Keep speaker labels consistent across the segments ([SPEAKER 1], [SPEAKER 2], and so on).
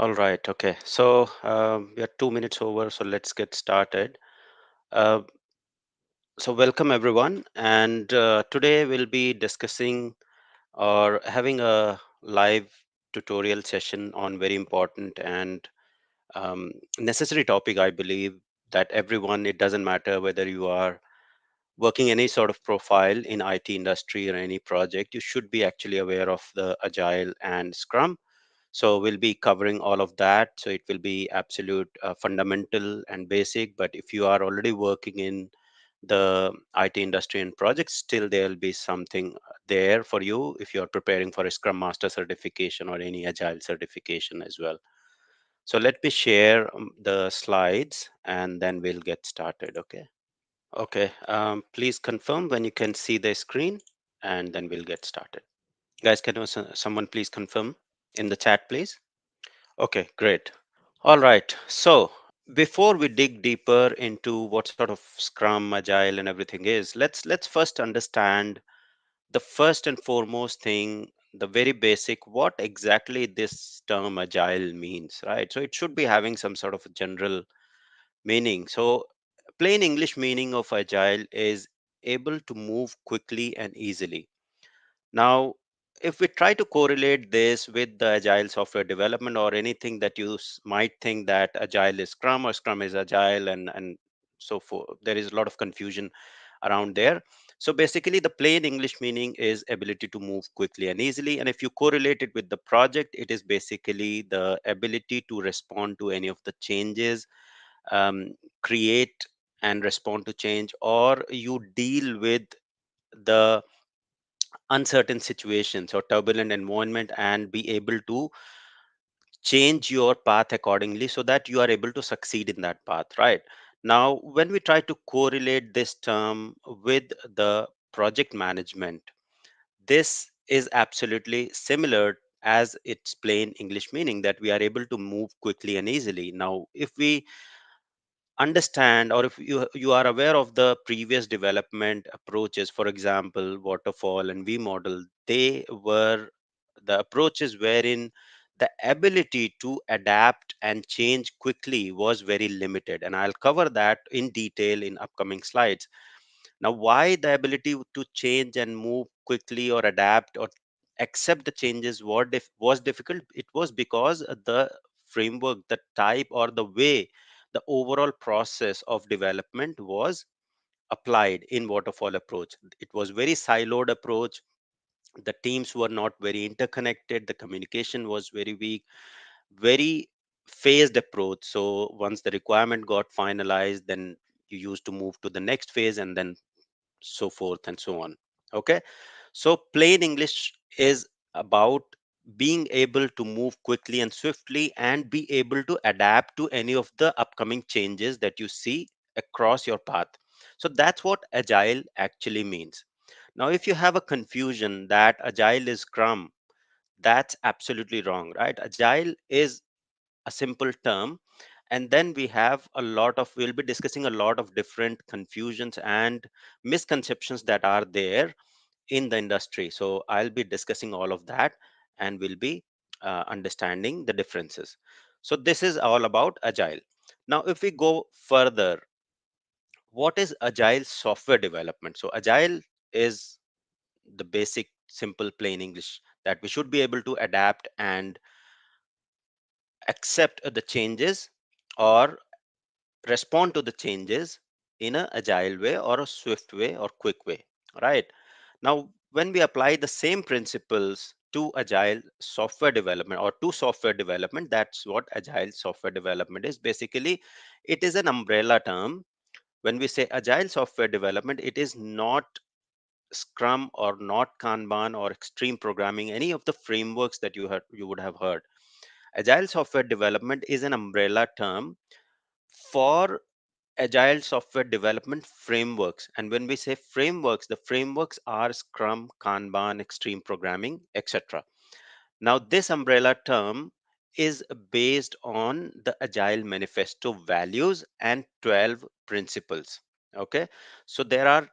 [SPEAKER 1] All right. Okay. So we are 2 minutes over. So let's get started. Uh, so welcome everyone. And today we'll be discussing or having a live tutorial session on very important and necessary topic. I believe that everyone, it doesn't matter whether you are working any sort of profile in IT industry or any project, you should be actually aware of the Agile and Scrum. So we'll be covering all of that. So it will be absolute fundamental and basic. But if you are already working in the IT industry and projects, still there'll be something there for you if you're preparing for a Scrum Master certification or any Agile certification as well. So let me share the slides and then we'll get started. Okay. Okay. Please confirm when you can see the screen and then we'll get started. Guys, can someone please confirm in the chat, please? Okay, great. All right. So before we dig deeper into what sort of Scrum, Agile, and everything is, let's first understand the first and foremost thing, the very basic, what exactly this term Agile means, right? So it should be having some sort of a general meaning. So plain English meaning of Agile is able to move quickly and easily. Now, if we try to correlate this with the agile software development or anything that you might think that agile is Scrum or Scrum is agile and so forth, there is a lot of confusion around there. So basically, the plain English meaning is ability to move quickly and easily. And if you correlate it with the project, it is basically the ability to respond to any of the changes, create and respond to change, or you deal with the uncertain situations or turbulent environment and be able to change your path accordingly so that you are able to succeed in that path, right? Now when we try to correlate this term with the project management, this is absolutely similar as its plain English meaning, that we are able to move quickly and easily. Now if we understand, or if you are aware of the previous development approaches, for example waterfall and V model, they were the approaches wherein the ability to adapt and change quickly was very limited, and I'll cover that in detail in upcoming slides. Now why the ability to change and move quickly or adapt or accept the changes was difficult, it was because the framework, the type or the way the overall process of development was applied in waterfall approach. It was very siloed approach. The teams were not very interconnected, the communication was very weak, very phased approach. So once the requirement got finalized, then you used to move to the next phase and then so forth and so on. Okay. So plain English is about being able to move quickly and swiftly and be able to adapt to any of the upcoming changes that you see across your path. So that's what agile actually means. Now if you have a confusion that agile is Scrum, that's absolutely wrong, right? Agile is a simple term, and then we have a lot of, we'll be discussing a lot of different confusions and misconceptions that are there in the industry. So I'll be discussing all of that and we'll be understanding the differences. So this is all about agile. Now if we go further, what is agile software development? So agile is the basic simple plain English, that we should be able to adapt and accept the changes or respond to the changes in a agile way or a swift way or quick way, right? Now when we apply the same principles to agile software development or to software development, that's what agile software development is. Basically it is an umbrella term. When we say agile software development, it is not Scrum or not Kanban or extreme programming, any of the frameworks that you would have heard. Agile software development is an umbrella term for agile software development frameworks. And when we say frameworks, the frameworks are Scrum, Kanban, extreme programming, etc. Now this umbrella term is based on the Agile Manifesto values and 12 principles. Okay, so there are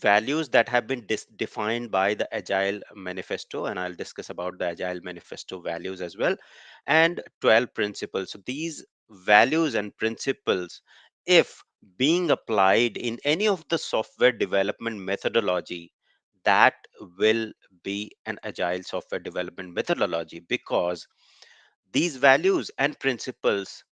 [SPEAKER 1] values that have been defined by the Agile Manifesto, and I'll discuss about the Agile Manifesto values as well, and 12 principles. So these values and principles, if being applied in any of the software development methodology, that will be an Agile software development methodology, because these values and principles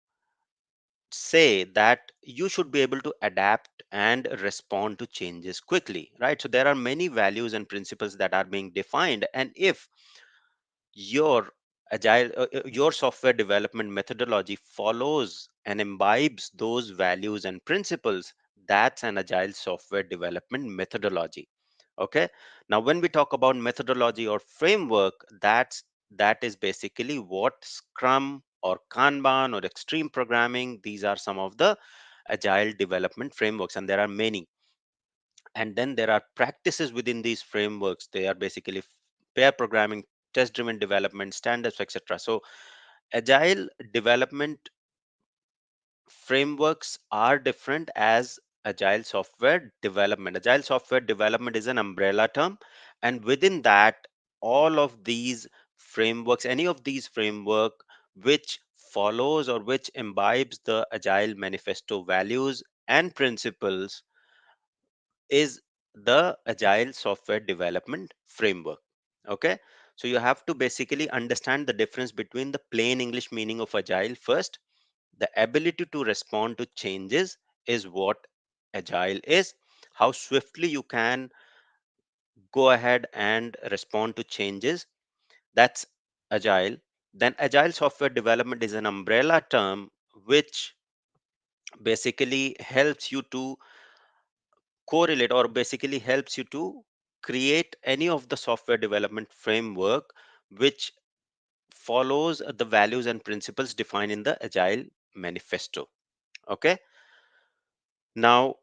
[SPEAKER 1] say that you should be able to adapt and respond to changes quickly, right? So there are many values and principles that are being defined, and if your your software development methodology follows and imbibes those values and principles, that's an agile software development methodology. Okay, now when we talk about methodology or framework, that is basically what Scrum or Kanban or extreme programming, these are some of the agile development frameworks, and there are many. And then there are practices within these frameworks. They are basically pair programming, test driven development, standards, etc. So agile development frameworks are different as agile software development. Agile software development is an umbrella term, and within that, all of these frameworks, any of these framework which follows or which imbibes the Agile Manifesto values and principles, is the Agile software development framework. Okay, so you have to basically understand the difference between the plain English meaning of agile first. The ability to respond to changes is what agile is. How swiftly you can go ahead and respond to changes, that's agile. Then agile software development is an umbrella term which basically helps you to correlate, or basically helps you to create any of the software development framework which follows the values and principles defined in the Agile Manifesto. Okay, now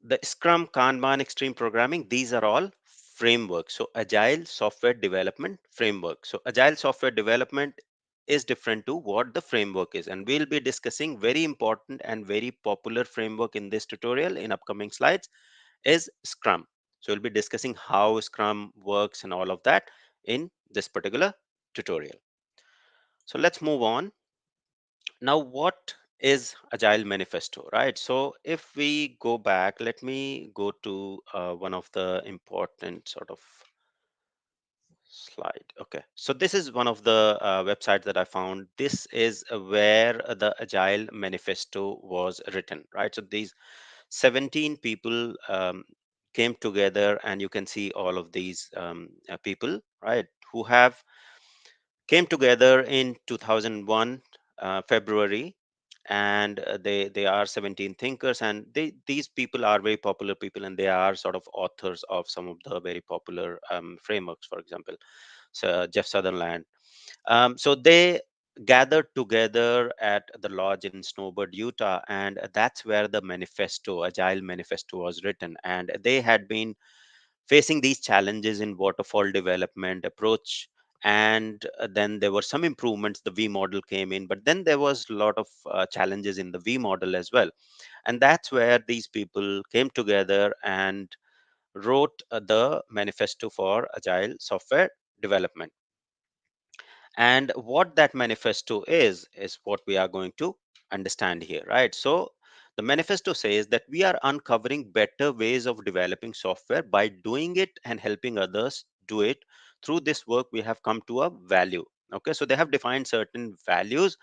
[SPEAKER 1] the Scrum, Kanban, extreme programming, these are all frameworks. So Agile software development framework. So Agile software development is different to what the framework is, and we'll be discussing very important and very popular framework in this tutorial in upcoming slides, is Scrum. So we'll be discussing how Scrum works and all of that in this particular tutorial. So let's move on. Now, what is Agile Manifesto, right? So if we go back, let me go to one of the important sort of slide. Okay, so this is one of the websites that I found. This is where the Agile Manifesto was written, right? So these 17 people came together, and you can see all of these people, right, who have came together in 2001 February, and they are 17 thinkers, and these people are very popular people, and they are sort of authors of some of the very popular frameworks, for example, so Jeff Sutherland. So they gathered together at the lodge in Snowbird, Utah, and that's where the manifesto, Agile Manifesto, was written. And they had been facing these challenges in waterfall development approach, and then there were some improvements. The V model came in, but then there was a lot of challenges in the V model as well. And that's where these people came together and wrote the manifesto for Agile software development. And what that manifesto is what we are going to understand here, right? So the manifesto says that we are uncovering better ways of developing software by doing it and helping others do it. Through this work, we have come to a value. Okay, so they have defined certain values,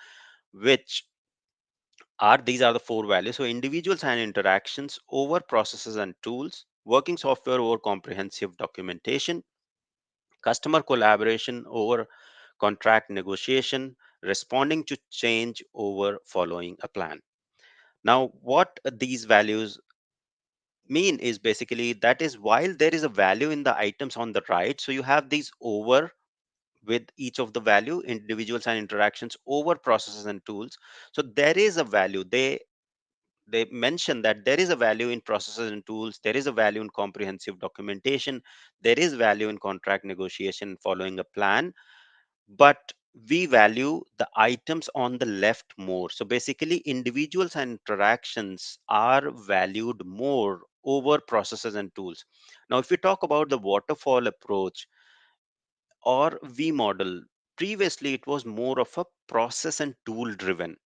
[SPEAKER 1] which are these are the four values. So individuals and interactions over processes and tools, working software over comprehensive documentation, customer collaboration over contract negotiation, responding to change over following a plan. Now, what these values mean is basically that is, while there is a value in the items on the right, so you have these over with each of the value, individuals and interactions over processes and tools. So there is a value. They mention that there is a value in processes and tools, there is a value in comprehensive documentation, there is value in contract negotiation following a plan, but we value the items on the left more. So basically individuals and interactions are valued more over processes and tools. Now, if we talk about the waterfall approach or V model, previously it was more of a process and tool driven,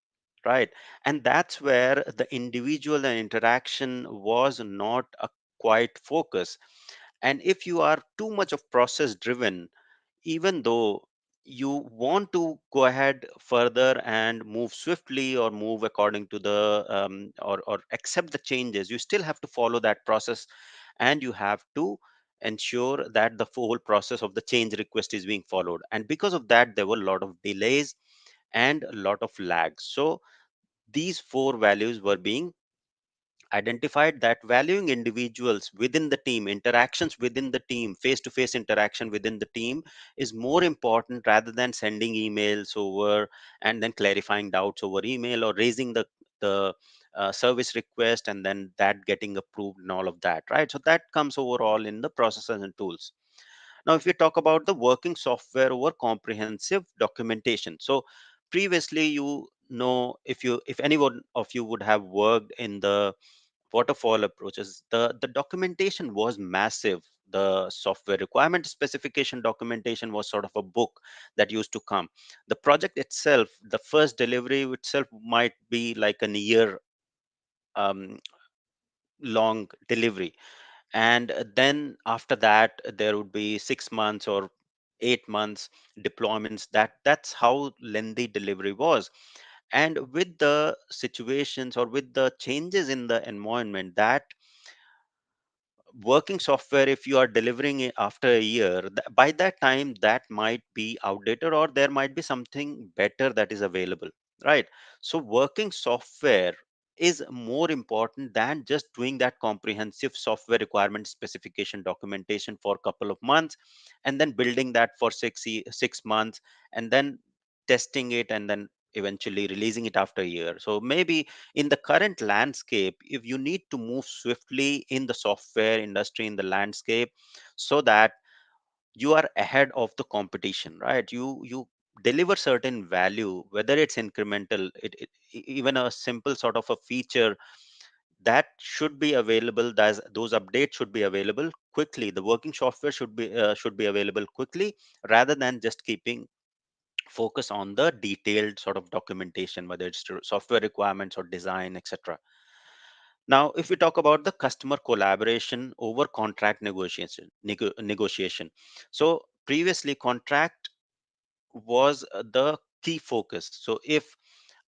[SPEAKER 1] right? And that's where the individual and interaction was not a quite focus. And if you are too much of process driven, even though you want to go ahead further and move swiftly or move according to the or accept the changes, you still have to follow that process, and you have to ensure that the whole process of the change request is being followed. And because of that, there were a lot of delays and a lot of lags. So these four values were being identified, that valuing individuals within the team, interactions within the team, face to face interaction within the team is more important rather than sending emails over and then clarifying doubts over email or raising the service request and then that getting approved and all of that, right? So that comes overall in the processes and tools. Now, if we talk about the working software over comprehensive documentation, so previously, if anyone of you would have worked in the waterfall approaches, the documentation was massive. The software requirement specification documentation was sort of a book that used to come. The project itself, the first delivery itself might be like an year um, long delivery, and then after that there would be 6 months or 8 months deployments. That's how lengthy delivery was. And with the situations or with the changes in the environment, that working software, if you are delivering it after a year, by that time that might be outdated or there might be something better that is available, right? So working software is more important than just doing that comprehensive software requirement specification documentation for a couple of months and then building that for 6 months and then testing it and then eventually releasing it after a year. So maybe in the current landscape, if you need to move swiftly in the software industry, in the landscape, so that you are ahead of the competition, right? You deliver certain value, whether it's incremental, even a simple sort of a feature that should be available, those updates should be available quickly. The working software should be available quickly rather than just keeping focus on the detailed sort of documentation, whether it's to software requirements or design, etc. Now, if we talk about the customer collaboration over contract negotiation. So previously, contract was the key focus. So if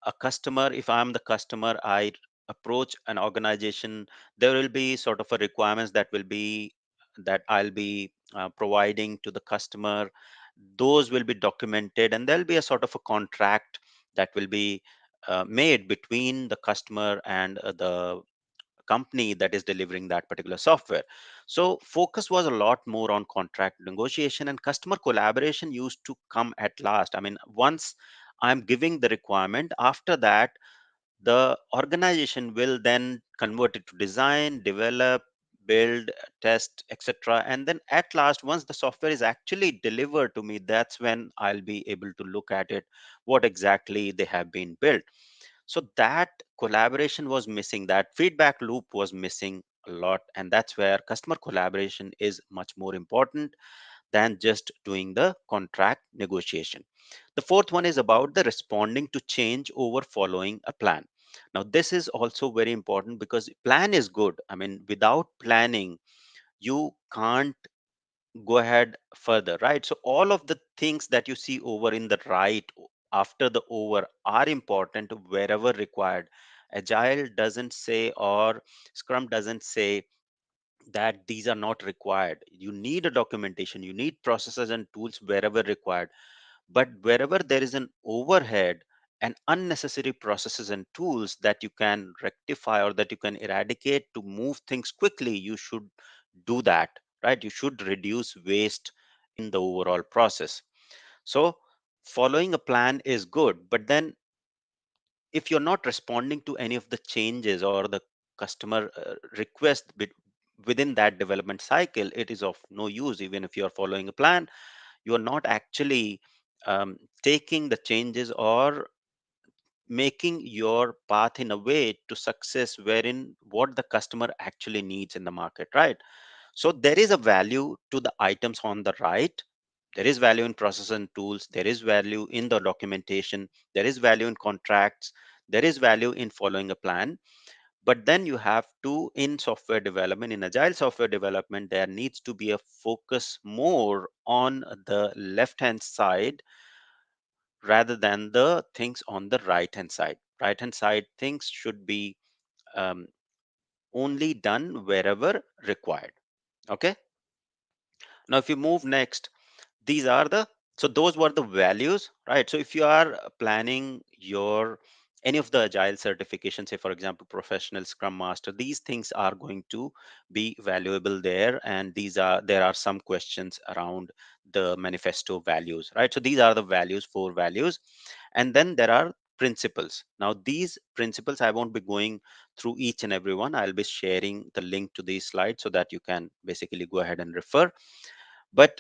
[SPEAKER 1] I'm the customer, I approach an organization, there will be sort of a requirements that I'll be providing to the customer. Those will be documented, and there'll be a sort of a contract that will be made between the customer and the company that is delivering that particular software. So focus was a lot more on contract negotiation, and customer collaboration used to come at last. I mean, once I'm giving the requirement, after that the organization will then convert it to design, develop, build, test, etc. And then at last, once the software is actually delivered to me, that's when I'll be able to look at it, what exactly they have been built. So that collaboration was missing, that feedback loop was missing a lot. And that's where customer collaboration is much more important than just doing the contract negotiation. The fourth one is about the responding to change over following a plan. Now, this is also very important because plan is good. I mean, without planning, you can't go ahead further, right? So all of the things that you see over in the right after the over are important wherever required. Agile doesn't say, or Scrum doesn't say that these are not required. You need a documentation, you need processes and tools wherever required. But wherever there is an overhead and unnecessary processes and tools that you can rectify or that you can eradicate to move things quickly, you should do that, right? You should reduce waste in the overall process. So following a plan is good, but then if you're not responding to any of the changes or the customer request within that development cycle, it is of no use. Even if you're following a plan, you are not actually taking the changes or making your path in a way to success wherein what the customer actually needs in the market, right? So there is a value to the items on the right. There is value in process and tools. There is value in the documentation. There is value in contracts. There is value in following a plan. But then you have to, in software development, in agile software development, there needs to be a focus more on the left hand side rather than the things on the right hand side. Right hand side things should be um, only done wherever required. Okay. Now, if you move next, these are the, so those were the values, right? So if you are planning your any of the agile certifications, say for example professional scrum master, these things are going to be valuable there, and there are some questions around the manifesto values, right? So these are the values, four values. And then there are principles. Now these principles, I won't be going through each and every one. I'll be sharing the link to these slides so that you can basically go ahead and refer. But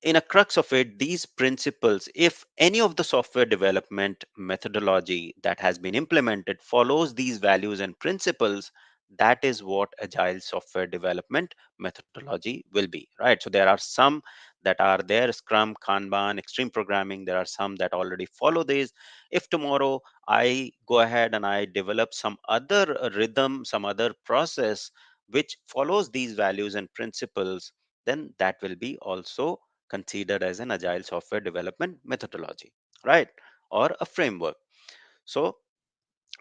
[SPEAKER 1] in a crux of it, these principles, if any of the software development methodology that has been implemented follows these values and principles, that is what agile software development methodology will be, right? So there are some that are there, Scrum, Kanban, extreme programming. There are some that already follow these. If tomorrow I go ahead and I develop some other rhythm, some other process which follows these values and principles, then that will be also considered as an agile software development methodology, right? Or a framework. So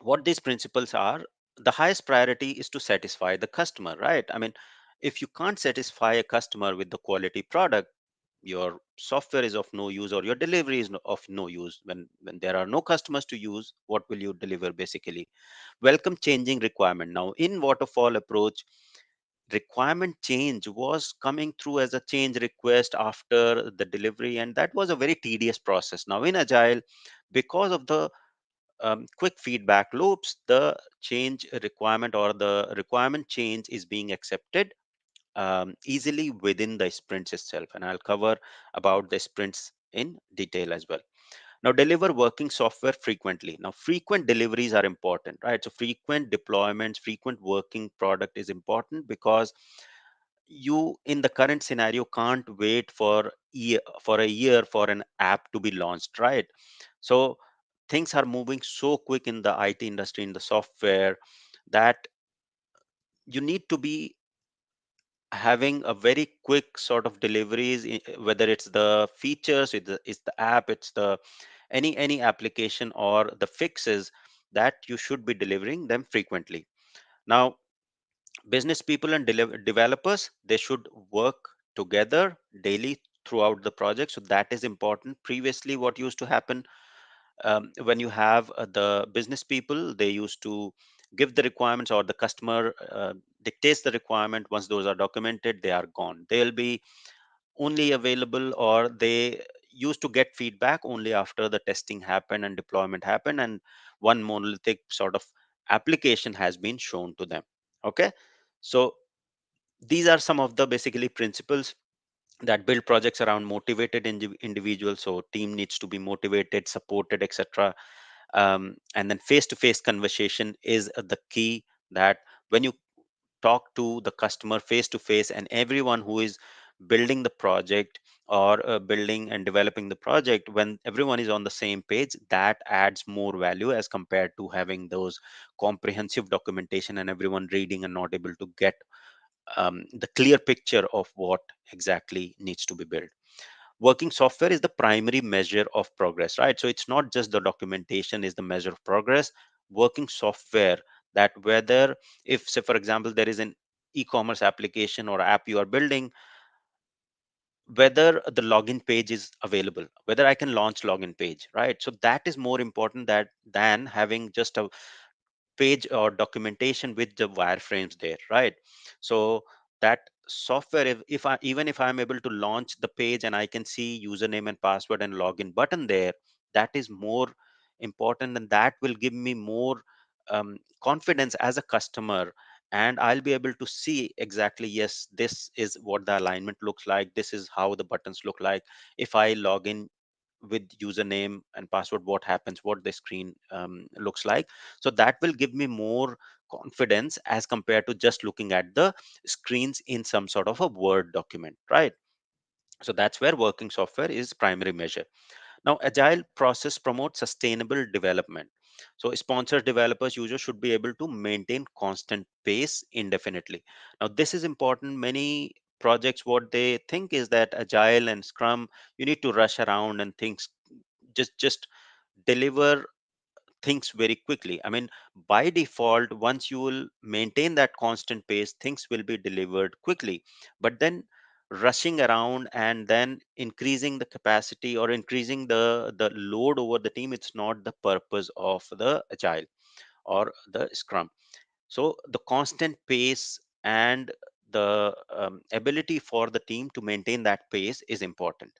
[SPEAKER 1] what these principles are, the highest priority is to satisfy the customer, right? I mean, if you can't satisfy a customer with the quality product, your software is of no use, or your delivery is of no use. When there are no customers to use, what will you deliver? Basically, welcome changing requirement. Now in waterfall approach, requirement change was coming through as a change request after the delivery, and that was a very tedious process. Now in agile, because of the quick feedback loops, the change requirement or the requirement change is being accepted easily within the sprints itself, and I'll cover about the sprints in detail as well. Now deliver working software frequently. Now frequent deliveries are important, right? So frequent deployments, frequent working product is important, because you in the current scenario can't wait for a year for an app to be launched, right? So things are moving so quick in the IT industry, in the software, that you need to be having a very quick sort of deliveries, whether it's the features, it's the app, it's the any application or the fixes, that you should be delivering them frequently. Now business people and developers, they should work together daily throughout the project. So that is important. Previously what used to happen, when you have the business people, they used to give the requirements, or the customer dictates the requirement. Once those are documented, they are gone. They'll be only available, or they used to get feedback only after the testing happened and deployment happened, and one monolithic sort of application has been shown to them. Okay. So these are some of the basically principles that build projects around motivated individuals. So team needs to be motivated, supported, etc. And then face-to-face conversation is the key, that when you talk to the customer face to face, and everyone who is building the project, or building and developing the project, when everyone is on the same page, that adds more value as compared to having those comprehensive documentation and everyone reading and not able to get the clear picture of what exactly needs to be built. Working software is the primary measure of progress, right? So it's not just the documentation is the measure of progress. Working software, that whether, if say for example there is an e-commerce application or app you are building, whether the login page is available, whether I can launch login page, right? So that is more important that than having just a page or documentation with the wireframes there, right? So that software, if I, even if I'm able to launch the page and I can see username and password and login button there, that is more important, and that will give me more confidence as a customer, and I'll be able to see exactly, yes, this is what the alignment looks like, this is how the buttons look like if I log in with username and password what happens, what the screen looks like. So that will give me more confidence as compared to just looking at the screens in some sort of a Word document, right? So that's where working software is primary measure. Now, agile process promotes sustainable development. So, sponsored developers users should be able to maintain constant pace indefinitely. Now, this is important. Many projects, what they think is that agile and Scrum, you need to rush around and things just deliver things very quickly. I mean, by default, once you will maintain that constant pace, things will be delivered quickly. But then rushing around and then increasing the capacity or increasing the load over the team, it's not the purpose of the agile or the Scrum. So the constant pace and the ability for the team to maintain that pace is important.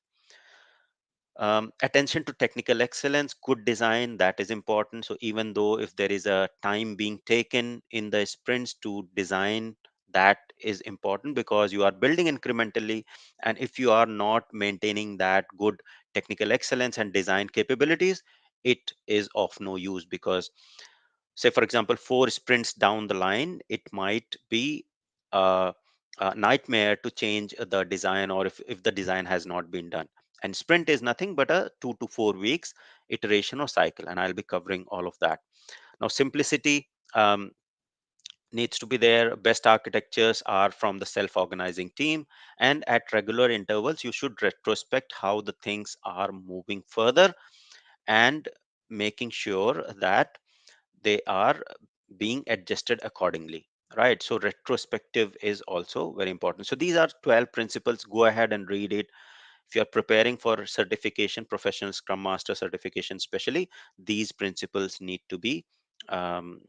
[SPEAKER 1] Attention to technical excellence, good design, that is important. So even though if there is a time being taken in the sprints to design, that is important because you are building incrementally. And if you are not maintaining that good technical excellence and design capabilities, it is of no use. Because say for example 4 sprints down the line, it might be a, a nightmare to change the design, or if the design has not been done. And sprint is nothing but a 2 to 4 weeks iteration or cycle, and I'll be covering all of that. Now simplicity needs to be there. Best architectures are from the self-organizing team, and at regular intervals you should retrospect how the things are moving further and making sure that they are being adjusted accordingly, right? So retrospective is also very important. So these are 12 principles. Go ahead and read it. If you are preparing for certification, professional Scrum Master certification especially, these principles need to be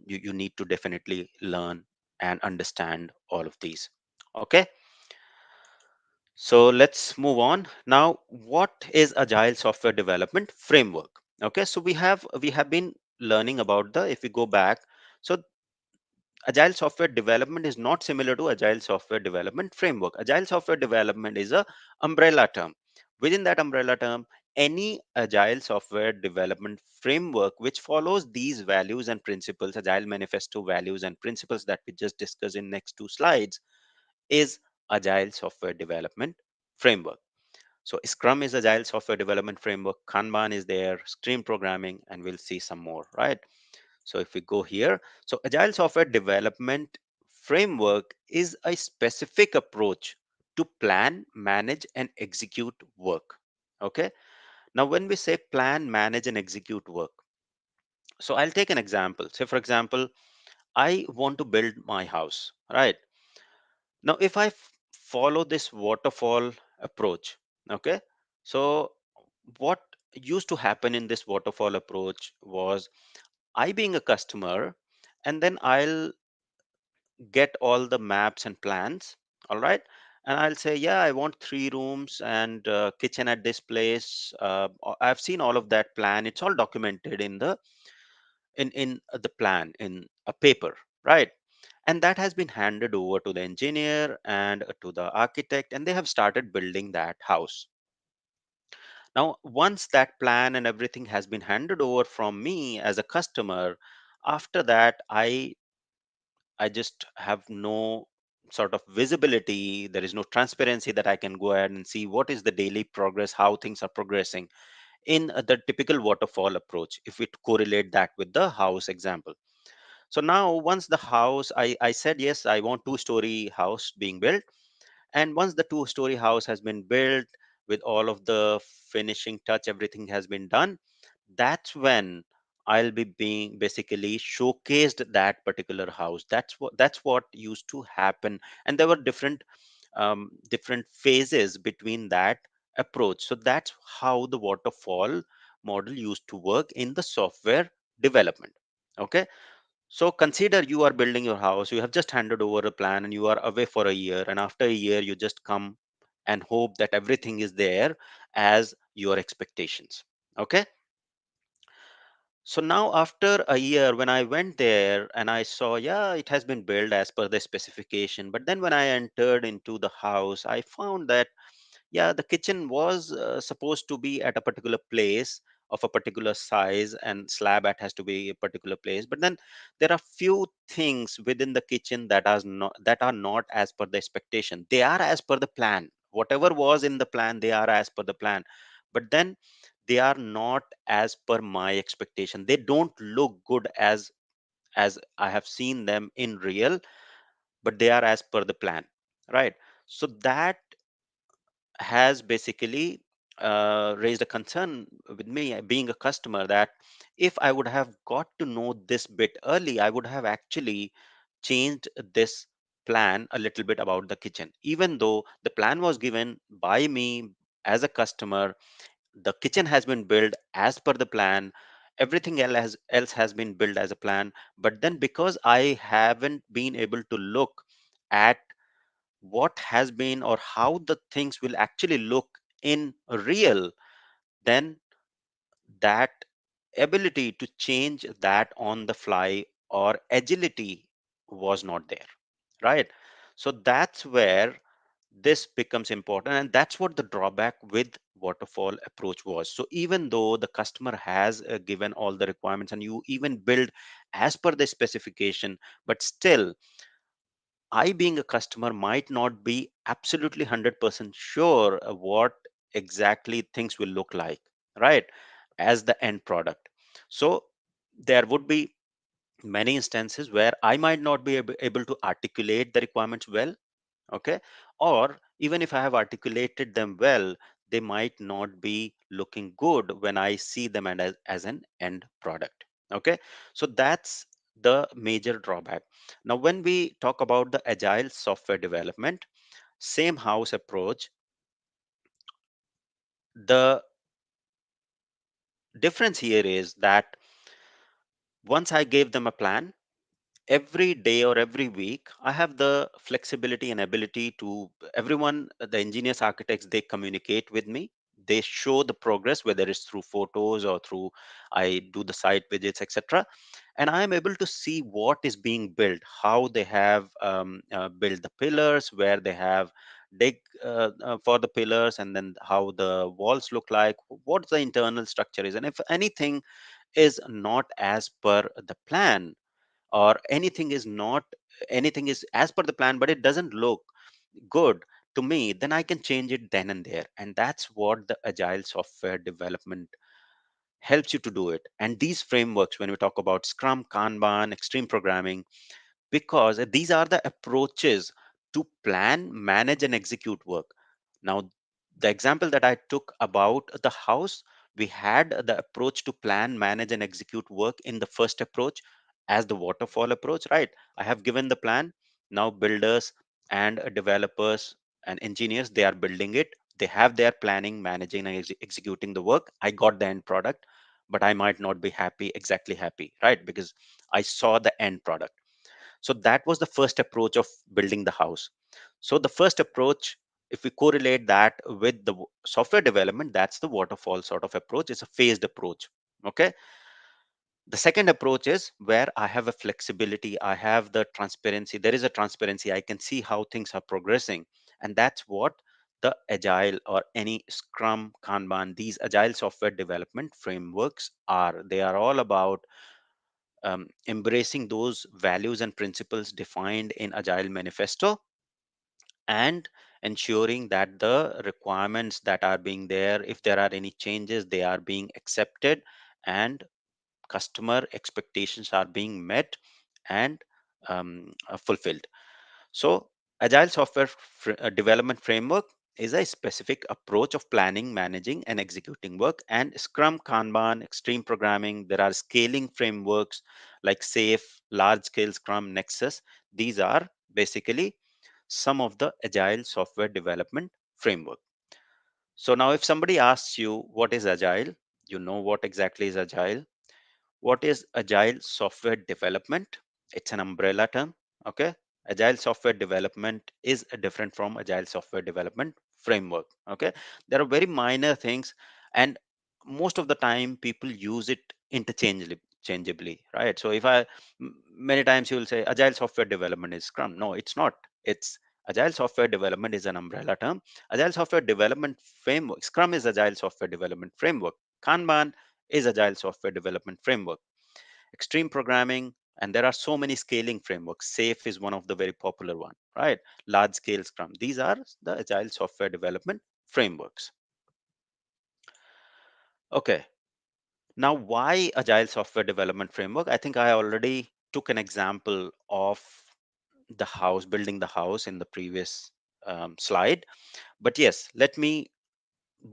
[SPEAKER 1] you need to definitely learn and understand all of these. Okay, so let's move on. Now, what is Agile Software Development Framework? Okay, so we have been learning about the, if we go back, so Agile software development is not similar to Agile software development framework. Agile software development is a umbrella term. Within that umbrella term, any Agile software development framework which follows these values and principles, Agile Manifesto values and principles that we just discussed in next 2 slides, is Agile software development framework. So Scrum is Agile software development framework. Kanban is there, stream programming, and we'll see some more, right? So if we go here, so Agile software development framework is a specific approach to plan, manage, and execute work. Okay. Now, when we say plan, manage, and execute work, so I'll take an example. Say, for example, I want to build my house, right? Now, if I follow this waterfall approach, okay, so what used to happen in this waterfall approach was I being a customer, and then I'll get all the maps and plans, all right, and I'll say, yeah, I want 3 rooms and kitchen at this place. I've seen all of that plan. It's all documented in the plan in a paper, right? And that has been handed over to the engineer and to the architect, and they have started building that house. Now, once that plan and everything has been handed over from me as a customer, after that, I just have no sort of visibility. There is no transparency that I can go ahead and see what is the daily progress, how things are progressing in the typical waterfall approach, if we correlate that with the house example. So now, once the house, I said, yes, I want 2-story house being built. And once the 2-story house has been built with all of the finishing touch, everything has been done, that's when I'll be being basically showcased that particular house. That's what used to happen. And there were different phases between that approach. So that's how the waterfall model used to work in the software development. Okay, so consider you are building your house, you have just handed over a plan and you are away for a year, and after a year you just come and hope that everything is there as your expectations. Okay, so now after a year, when I went there and I saw, yeah, it has been built as per the specification, but then when I entered into the house, I found that Yeah, the kitchen was supposed to be at a particular place of a particular size, and slab at has to be a particular place. But then there are few things within the kitchen that are not as per the expectation. They are as per the plan. Whatever was in the plan, they are as per the plan. But then they are not as per my expectation. They don't look good as I have seen them in real, but they are as per the plan, right? So that has basically raised a concern with me, being a customer, that if I would have got to know this bit early, I would have actually changed this plan a little bit about the kitchen. Even though the plan was given by me as a customer, the kitchen has been built as per the plan, everything else has been built as a plan. But then because I haven't been able to look at what has been or how the things will actually look in real, then that ability to change that on the fly or agility was not there, right? So that's where this becomes important, and that's what the drawback with waterfall approach was. So even though the customer has given all the requirements and you even build as per the specification, but still I, being a customer, might not be absolutely 100% sure what exactly things will look like, right, as the end product. So there would be many instances where I might not be able to articulate the requirements well, okay, or even if I have articulated them well, they might not be looking good when I see them and as an end product, okay. So that's the major drawback. Now when we talk about the agile software development, same house approach, the difference here is that once I gave them a plan, every day or every week I have the flexibility and ability to, everyone, the engineers, architects, they communicate with me, they show the progress, whether it's through photos or through, I do the site visits, etc. And I am able to see what is being built, how they have built the pillars, where they have dig for the pillars, and then how the walls look like, what the internal structure is, and if anything is not as per the plan, or anything is as per the plan but it doesn't look good to me, then I can change it then and there. And that's what the agile software development helps you to do it. And these frameworks, when we talk about Scrum, Kanban, extreme programming, because these are the approaches to plan, manage, and execute work. Now, the example that I took about the house, we had the approach to plan, manage, and execute work in the first approach as the waterfall approach, right? I have given the plan. Now, builders and developers and engineers, they are building it. They have their planning, managing, and executing the work. I got the end product, but I might not be exactly happy, right? Because I saw the end product. So that was the first approach of building the house. So the first approach, if we correlate that with the software development, that's the waterfall sort of approach. It's a phased approach. Okay. The second approach is where I have a flexibility, I have the transparency. There is a transparency. I can see how things are progressing. And that's what the agile or any Scrum, Kanban, these agile software development frameworks are. They are all about embracing those values and principles defined in Agile Manifesto, and ensuring that the requirements that are being there, if there are any changes, they are being accepted, and customer expectations are being met and fulfilled. So, Agile software development framework is a specific approach of planning, managing, and executing work. And Scrum, Kanban, extreme programming, there are scaling frameworks like SAFe, large scale Scrum, Nexus. These are basically some of the Agile software development framework. So, now if somebody asks you what is Agile, you know what exactly is Agile. What is agile software development? It's an umbrella term. Okay. Agile software development is different from agile software development framework. Okay. There are very minor things, and most of the time people use it interchangeably, right? So if many times you will say agile software development is Scrum. No, it's not. It's Agile software development is an umbrella term. Agile software development framework, Scrum is Agile software development framework. Kanban is Agile software development framework. Extreme programming, and there are so many scaling frameworks. SAFe is one of the very popular one, right? Large scale Scrum. These are the Agile software development frameworks. Okay, now why Agile software development framework? I think I already took an example of the house, building the house in the previous slide. But yes, let me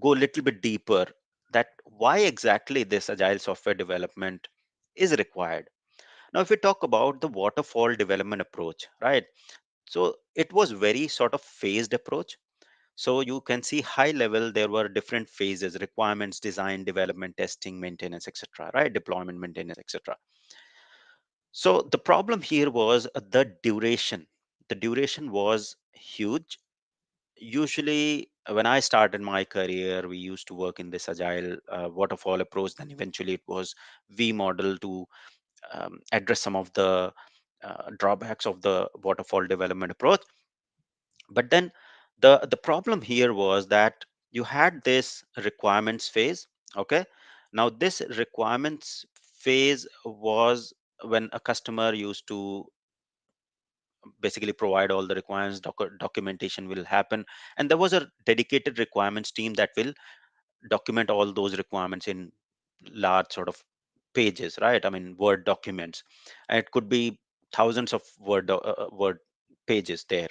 [SPEAKER 1] go a little bit deeper that why exactly this Agile software development is required. Now, if we talk about the waterfall development approach, right? So it was very sort of phased approach. So you can see high level, there were different phases: requirements, design, development, testing, maintenance, etc., right? Deployment, maintenance, etc. So the problem here was the duration. The duration was huge. Usually, when I started my career, we used to work in this agile waterfall approach. Then eventually, it was V model to address some of the drawbacks of the waterfall development approach. But then the problem here was that you had this requirements phase. Okay, now this requirements phase was when a customer used to basically provide all the requirements, documentation will happen, and there was a dedicated requirements team that will document all those requirements in large sort of pages, right? I mean, word documents, and it could be thousands of word pages there.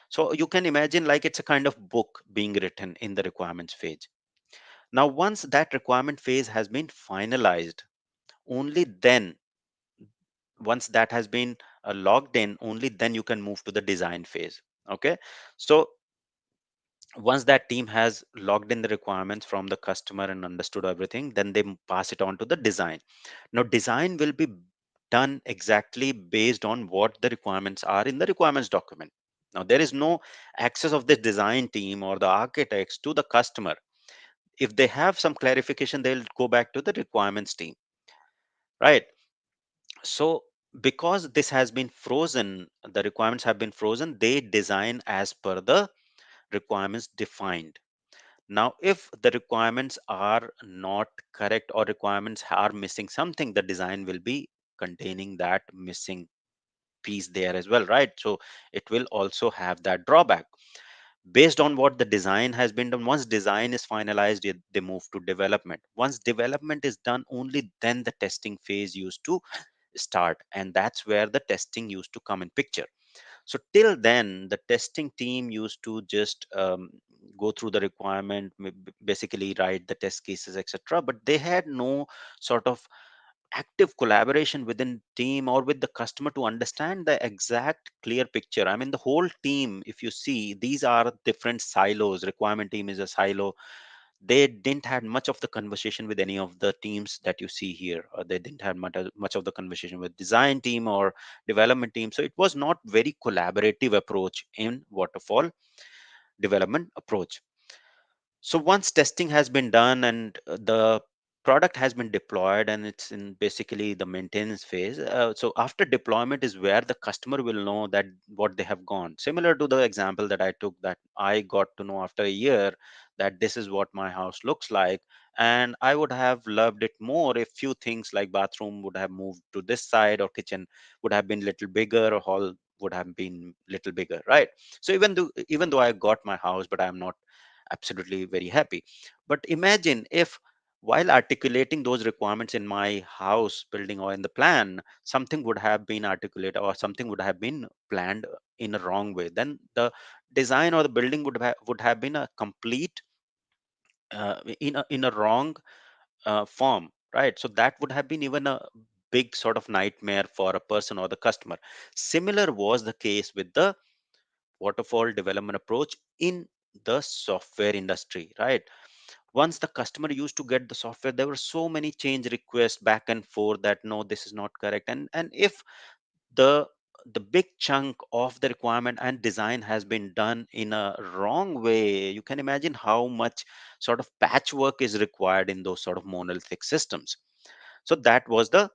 [SPEAKER 1] So you can imagine like it's a kind of book being written in the requirements phase. Now once that requirement phase has been finalized, only then, once that has been logged in, only then you can move to the design phase. Okay, so once that team has logged in the requirements from the customer and understood everything, then they pass it on to the design. Now design will be done exactly based on what the requirements are in the requirements document. Now there is no access of the design team or the architects to the customer. If they have some clarification, they'll go back to the requirements team, right? So because this has been frozen, the requirements have been frozen, they design as per the requirements defined. Now, if the requirements are not correct or requirements are missing something, the design will be containing that missing piece there as well, right? So it will also have that drawback. Based on what the design has been done, once design is finalized, they move to development. Once development is done, only then the testing phase used to start, and that's where the testing used to come in picture. So till then, the testing team used to just go through the requirement, basically write the test cases, etc. But they had no sort of active collaboration within team or with the customer to understand the exact clear picture. I mean, the whole team, if you see, these are different silos. Requirement team is a silo. They didn't had much of the conversation with any of the teams that you see here, or they didn't have much of the conversation with design team or development team. So it was not very collaborative approach in waterfall development approach. So once testing has been done and the product has been deployed and it's in basically the maintenance phase, so after deployment is where the customer will know that what they have gone. Similar to the example that I took, that I got to know after a year that this is what my house looks like, and I would have loved it more if few things like bathroom would have moved to this side, or kitchen would have been little bigger, or hall would have been little bigger, right? So even though I got my house, but I'm not absolutely very happy. But imagine if while articulating those requirements in my house building or in the plan, something would have been articulated or something would have been planned in a wrong way. Then the design or the building would have been a complete in a wrong form, right? So that would have been even a big sort of nightmare for a person or the customer. Similar was the case with the waterfall development approach in the software industry, right? Once the customer used to get the software, there were so many change requests back and forth that no, this is not correct. And if the the big chunk of the requirement and design has been done in a wrong way, you can imagine how much sort of patchwork is required in those sort of monolithic systems. So that was the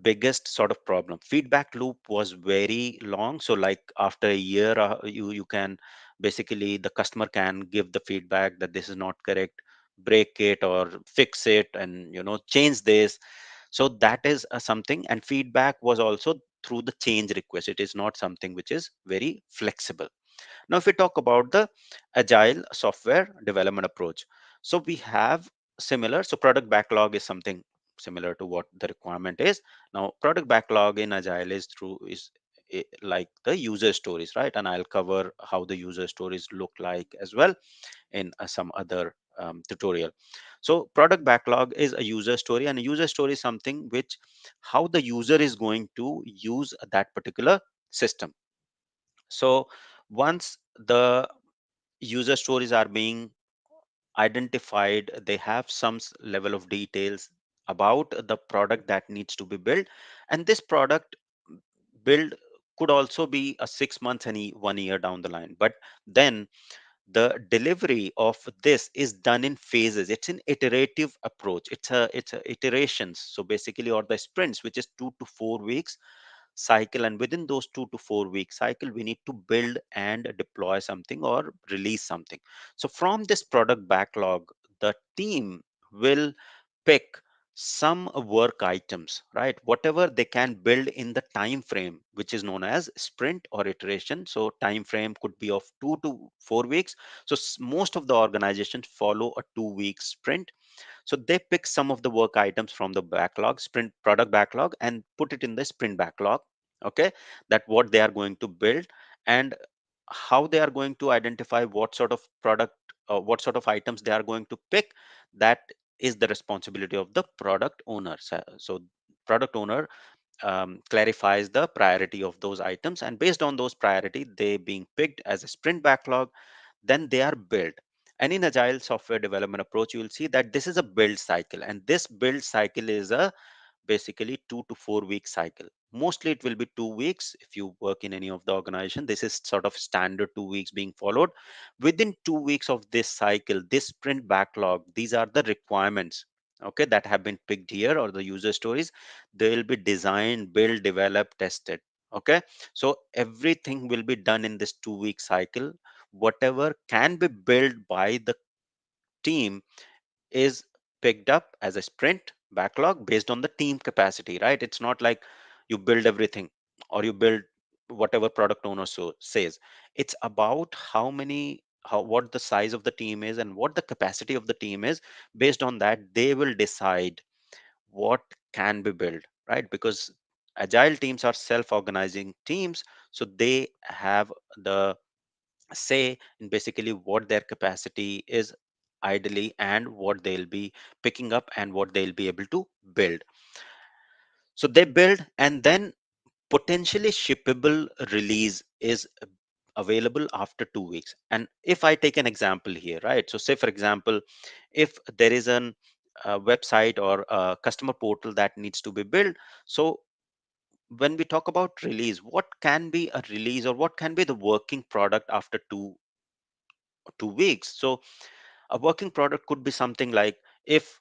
[SPEAKER 1] biggest sort of problem. Feedback loop was very long. So like after a year, you can basically, the customer can give the feedback that this is not correct, break it or fix it, and change this. So that is something. And feedback was also through the change request. It is not something which is very flexible. Now, if we talk about the agile software development approach, so we have similar. So product backlog is something similar to what the requirement is. Now, product backlog in agile is like the user stories, right? And I'll cover how the user stories look like as well in some other tutorial. So product backlog is a user story, and a user story is something which how the user is going to use that particular system. So once the user stories are being identified, they have some level of details about the product that needs to be built. And this product build could also be a 6 months and 1 year down the line. But then the delivery of this is done in phases. It's an iterative approach. It's a iterations. So basically, or the sprints, which is 2 to 4 weeks cycle, and within those 2 to 4 week cycle we need to build and deploy something or release something. So from this product backlog, the team will pick some work items, right? Whatever they can build in the time frame, which is known as sprint or iteration. So time frame could be of 2 to 4 weeks. So most of the organizations follow a 2 week sprint. So they pick some of the work items from the backlog, sprint product backlog, and put it in the sprint backlog. Okay, that what they are going to build, and how they are going to identify what sort of product, what sort of items they are going to pick. That is the responsibility of the product owner. So product owner clarifies the priority of those items, and based on those priority, they being picked as a sprint backlog, then they are built. And in agile software development approach, you will see that this is a build cycle, and this build cycle is a basically 2 to 4 week cycle. Mostly it will be 2 weeks. If you work in any of the organization, this is sort of standard 2 weeks being followed. Within 2 weeks of this cycle, this sprint backlog, these are the requirements, okay, that have been picked here, or the user stories. They will be designed, built, developed, tested. Okay, so everything will be done in this 2 week cycle. Whatever can be built by the team is picked up as a sprint backlog based on the team capacity, right? It's not like you build everything or you build whatever product owner says. It's about how many, how, what the size of the team is and what the capacity of the team is. Based on that, they will decide what can be built, right? Because agile teams are self-organizing teams, so they have the say in basically what their capacity is ideally, and what they'll be picking up and what they'll be able to build. So they build, and then potentially shippable release is available after 2 weeks. And if I take an example here, right? So say for example, if there is an website or a customer portal that needs to be built. So when we talk about release, what can be a release, or what can be the working product after 2 weeks? So a working product could be something like, if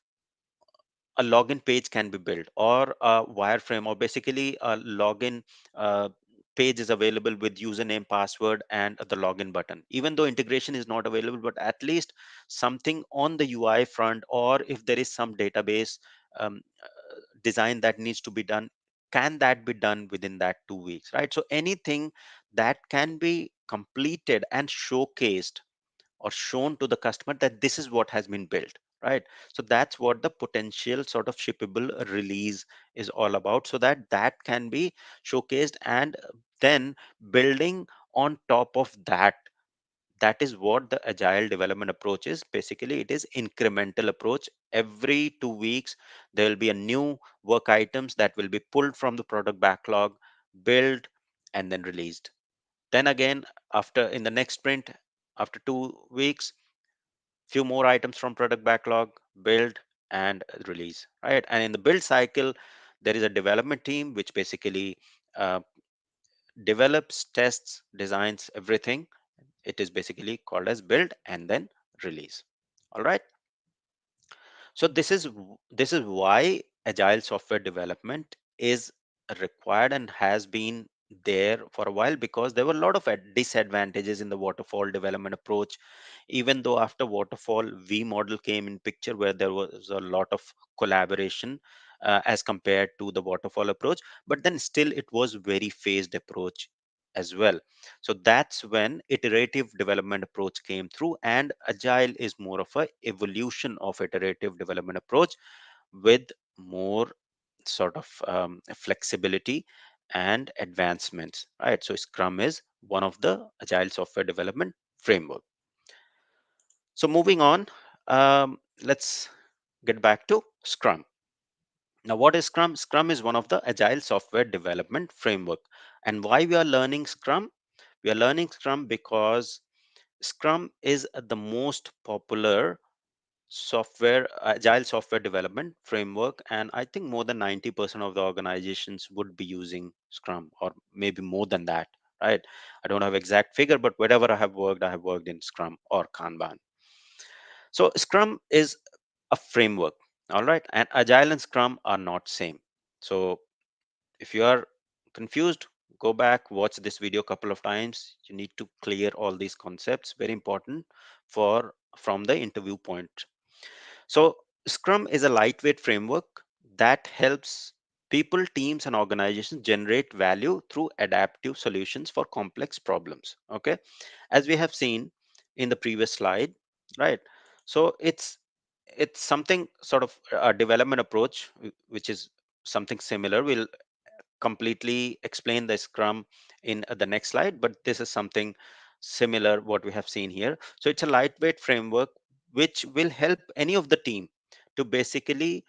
[SPEAKER 1] a login page can be built, or a wireframe, or basically a login uh, page is available with username, password, and the login button. Even though integration is not available, but at least something on the UI front, or if there is some database design that needs to be done, can that be done within that 2 weeks, right? So anything that can be completed and showcased or shown to the customer that this is what has been built, right? So that's what the potential sort of shippable release is all about, so that that can be showcased. And then building on top of that, that is what the agile development approach is. Basically, it is incremental approach. Every 2 weeks there will be a new work items that will be pulled from the product backlog, built, and then released. Then again, after in the next sprint, after 2 weeks, few more items from product backlog, build, and release, right? And in the build cycle, there is a development team which basically uh, develops, tests, designs everything. It is basically called as build and then release. All right. So this is why agile software development is required and has been there for a while, because there were a lot of disadvantages in the waterfall development approach. Even though after waterfall V model came in picture, where there was a lot of collaboration as compared to the waterfall approach, but then still it was very phased approach as well. So that's when iterative development approach came through, and agile is more of a evolution of iterative development approach with more sort of flexibility and advancements, right? So Scrum is one of the agile software development framework. So moving on, let's get back to Scrum. Now, what is Scrum? Scrum is one of the agile software development framework. And why we are learning Scrum? We are learning Scrum because Scrum is the most popular software agile software development framework, and I think more than 90% of the organizations would be using Scrum, or maybe more than that, right? I don't have exact figure, but wherever I have worked in Scrum or Kanban. So Scrum is a framework, all right, and agile and Scrum are not same. So if you are confused, go back, watch this video a couple of times. You need to clear all these concepts, very important for from the interview point. So, Scrum is a lightweight framework that helps people, teams, and organizations generate value through adaptive solutions for complex problems. Okay, as we have seen in the previous slide, right? So it's something sort of a development approach, which is something similar. We'll completely explain the Scrum in the next slide, but this is something similar what we have seen here. So it's a lightweight framework which will help any of the team to basically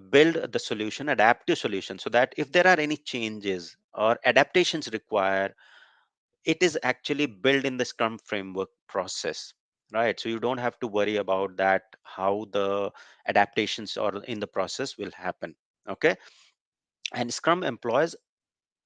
[SPEAKER 1] build the solution, adaptive solution, so that if there are any changes or adaptations required, it is actually built in the Scrum framework process, right? So you don't have to worry about that, how the adaptations or in the process will happen. Okay, and Scrum employs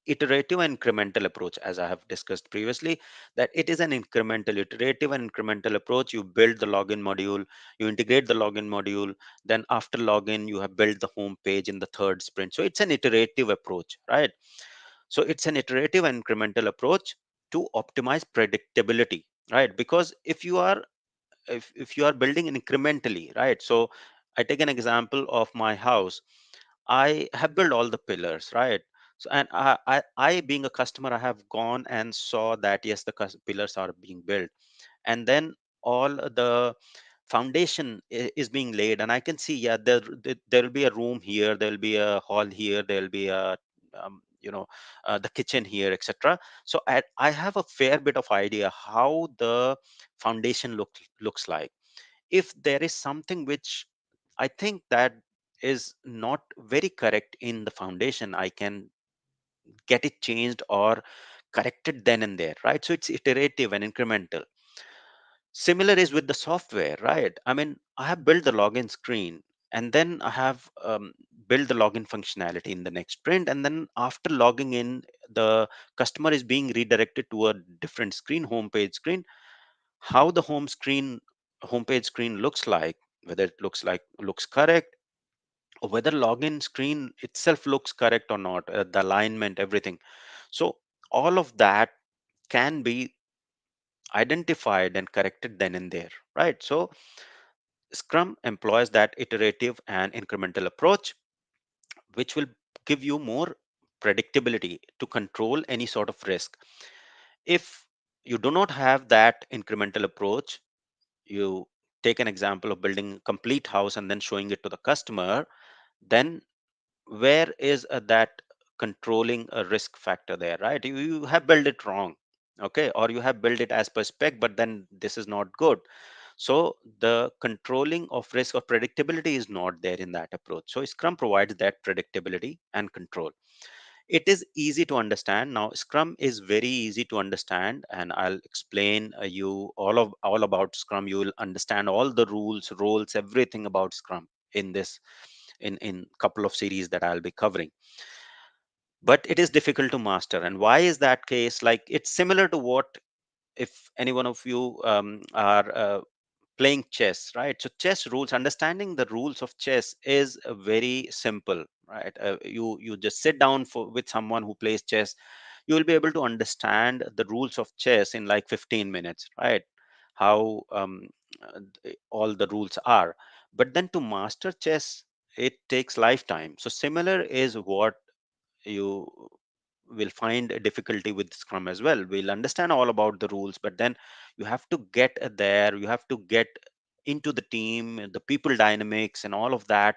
[SPEAKER 1] iterative and incremental approach, as I have discussed previously, that it is an incremental, iterative and incremental approach. You build the login module, you integrate the login module, then after login you have built the home page in the third sprint. So it's an iterative approach, right? So it's an iterative and incremental approach to optimize predictability, right? Because if you are building incrementally, right? So I take an example of my house. I have built all the pillars, right? So, and I being a customer, I have gone and saw that yes, the pillars are being built, and then all the foundation is being laid, and I can see, yeah, there will be a room here, there will be a hall here, there will be a the kitchen here, etc. So I have a fair bit of idea how the foundation looks like. If there is something which I think that is not very correct in the foundation, I can get it changed or corrected then and there, right? So it's iterative and incremental. Similar is with the software, right? I mean, I have built the login screen, and then I have built the login functionality in the next sprint, and then after logging in, the customer is being redirected to a different screen, homepage screen. How the homepage screen looks like, whether it looks correct, or whether login screen itself looks correct or not, the alignment, everything. So all of that can be identified and corrected then and there, right? So Scrum employs that iterative and incremental approach, which will give you more predictability to control any sort of risk. If you do not have that incremental approach, you take an example of building a complete house and then showing it to the customer, then where is that controlling a risk factor there, right? You have built it wrong, okay, or you have built it as per spec, but then this is not good. So the controlling of risk or predictability is not there in that approach. So Scrum provides that predictability and control. It is easy to understand. Now Scrum is very easy to understand, and I'll explain you all about Scrum. You will understand all the rules, roles, everything about Scrum in this, in couple of series that I'll be covering. But it is difficult to master. And why is that case? Like, it's similar to what, if any one of you are playing chess, right? So chess rules, understanding the rules of chess is very simple, right? You just sit down with someone who plays chess, you will be able to understand the rules of chess in like 15 minutes, right? How all the rules are. But then to master chess, it takes lifetime. So similar is what you will find a difficulty with Scrum as well. We'll understand all about the rules, but then you have to get there, you have to get into the team, the people dynamics, and all of that.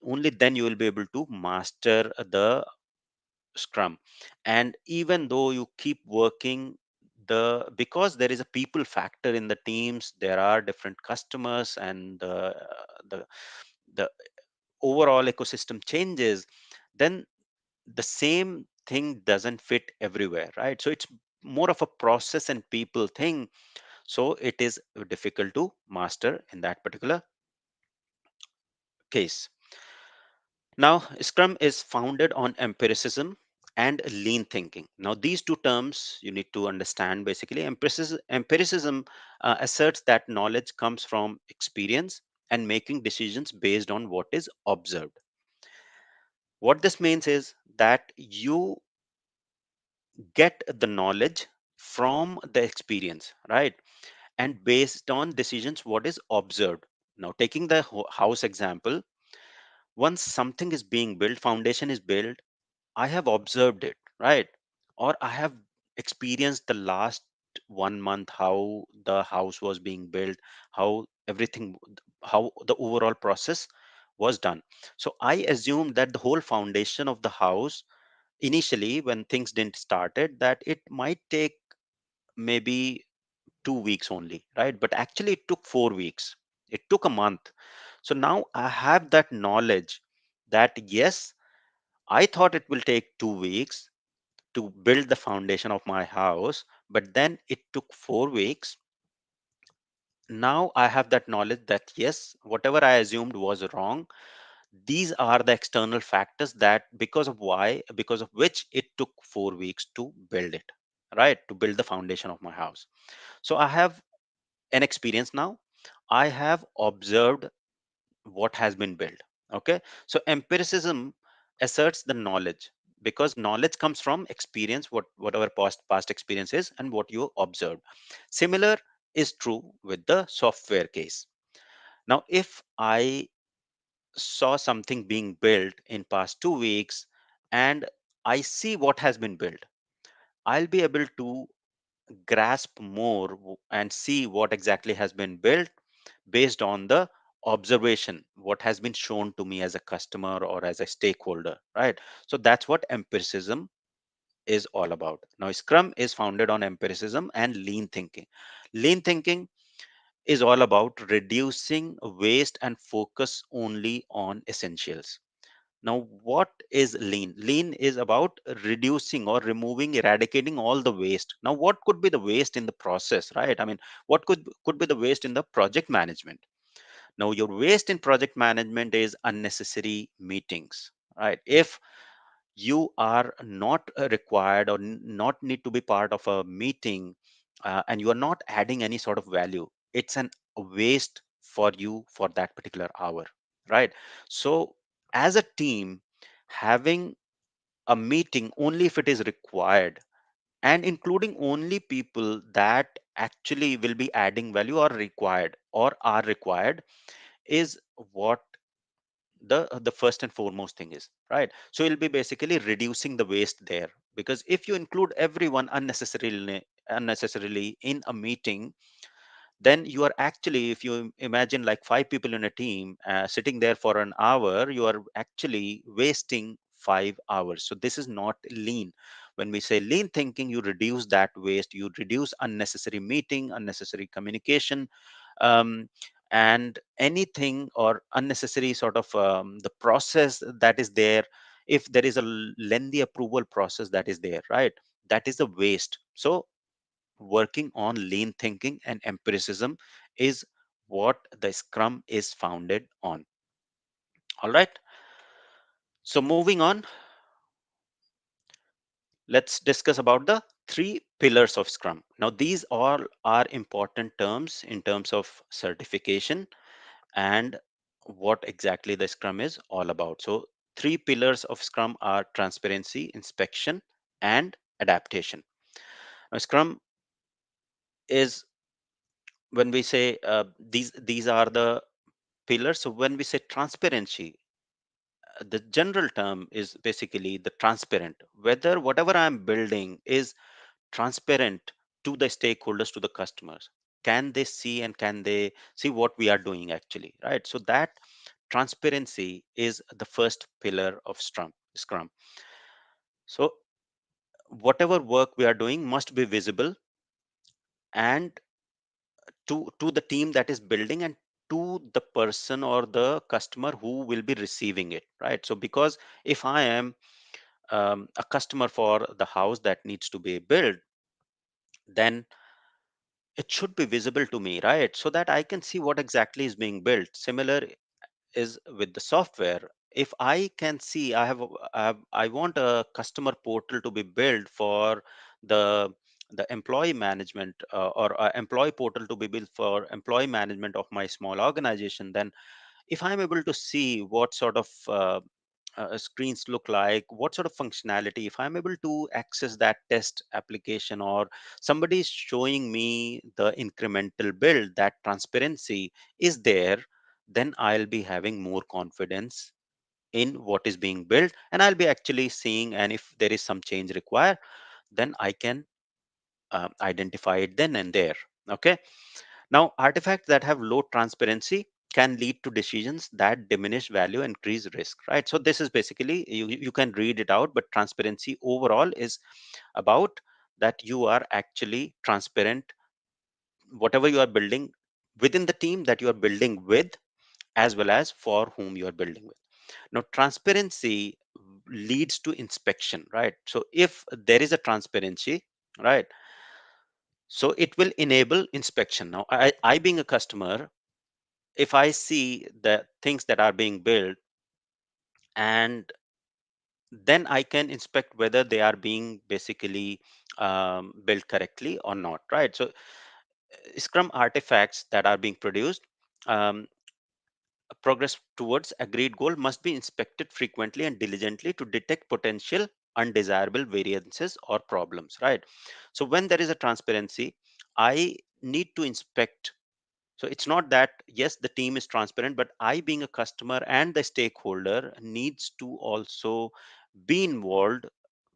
[SPEAKER 1] Only then you will be able to master the Scrum. And even though you keep working, because there is a people factor in the teams, there are different customers, and the the overall ecosystem changes, then the same thing doesn't fit everywhere, right? So it's more of a process and people thing. So it is difficult to master in that particular case. Now, Scrum is founded on empiricism and lean thinking. Now, these two terms you need to understand basically. Empiricism asserts that knowledge comes from experience and making decisions based on what is observed. What this means is that you get the knowledge from the experience, right? And based on decisions, what is observed. Now, taking the house example, once something is being built, foundation is built, I have observed it, right? Or I have experienced the last 1 month how the house was being built, how everything, how the overall process was done. So I assume that the whole foundation of the house, initially when things didn't started, that it might take maybe 2 weeks only, right? But actually it took 4 weeks, it took a month. So now I have that knowledge that yes, I thought it will take 2 weeks to build the foundation of my house, but then it took 4 weeks. Now I have that knowledge that yes, whatever I assumed was wrong. These are the external factors that because of which it took 4 weeks to build it, right? To build the foundation of my house. So I have an experience now. I have observed what has been built. Okay. So empiricism asserts the knowledge, because knowledge comes from experience, whatever past experience is and what you observed. Similar is true with the software case. Now, if I saw something being built in past 2 weeks and I see what has been built, I'll be able to grasp more and see what exactly has been built based on the observation, what has been shown to me as a customer or as a stakeholder, right? So that's what empiricism is all about. Now, Scrum is founded on empiricism and lean thinking. Lean thinking is all about reducing waste and focus only on essentials. Now, what is lean? Lean is about reducing or removing, eradicating all the waste. Now, what could be the waste in the process, right? I mean, what could be the waste in the project management? Now, your waste in project management is unnecessary meetings, right? If you are not required or not need to be part of a meeting, and you are not adding any sort of value, it's an waste for you for that particular hour, right? So, as a team, having a meeting only if it is required and including only people that actually will be adding value or are required is what the first and foremost thing is, right? So it'll be basically reducing the waste there, because if you include everyone unnecessarily in a meeting, then you are actually, if you imagine like 5 people in a team sitting there for an hour, you are actually wasting 5 hours. So this is not lean. When we say lean thinking, you reduce that waste, you reduce unnecessary meeting, unnecessary communication, um, and anything or unnecessary sort of the process that is there. If there is a lengthy approval process that is there, right, that is a waste. So working on lean thinking and empiricism is what the Scrum is founded on. All right. So moving on, let's discuss about the three pillars of Scrum. Now, these all are important terms in terms of certification and what exactly the Scrum is all about. So, three pillars of Scrum are transparency, inspection, and adaptation. Now, Scrum is, when we say these are the pillars. So, when we say transparency, the general term is basically the transparent, whether whatever I'm building is transparent to the stakeholders, to the customers. Can they see and can they see what we are doing actually, right? So that transparency is the first pillar of Scrum. So whatever work we are doing must be visible, and to the team that is building, and to the person or the customer who will be receiving it, right? So because if I am a customer for the house that needs to be built, then it should be visible to me, right? So that I can see what exactly is being built. Similar is with the software. If I can see, I want a customer portal to be built for the employee management, or employee portal to be built for employee management of my small organization, then if I'm able to see what sort of screens look like, what sort of functionality, if I'm able to access that test application, or somebody is showing me the incremental build, that transparency is there, then I'll be having more confidence in what is being built, and I'll be actually seeing, and if there is some change required, then I can identify it then and there. Okay. Now, artifacts that have low transparency can lead to decisions that diminish value and increase risk, right? So this is basically, you can read it out, but transparency overall is about that you are actually transparent, whatever you are building within the team that you are building with, as well as for whom you are building with. Now, transparency leads to inspection, right? So if there is a transparency, right, so it will enable inspection. Now, I being a customer, if I see the things that are being built, and then I can inspect whether they are being basically built correctly or not, right? So Scrum artifacts that are being produced, um, progress towards agreed goal must be inspected frequently and diligently to detect potential undesirable variances or problems, right? So when there is a transparency, I need to inspect. So it's not that, yes, the team is transparent, but I, being a customer and the stakeholder, needs to also be involved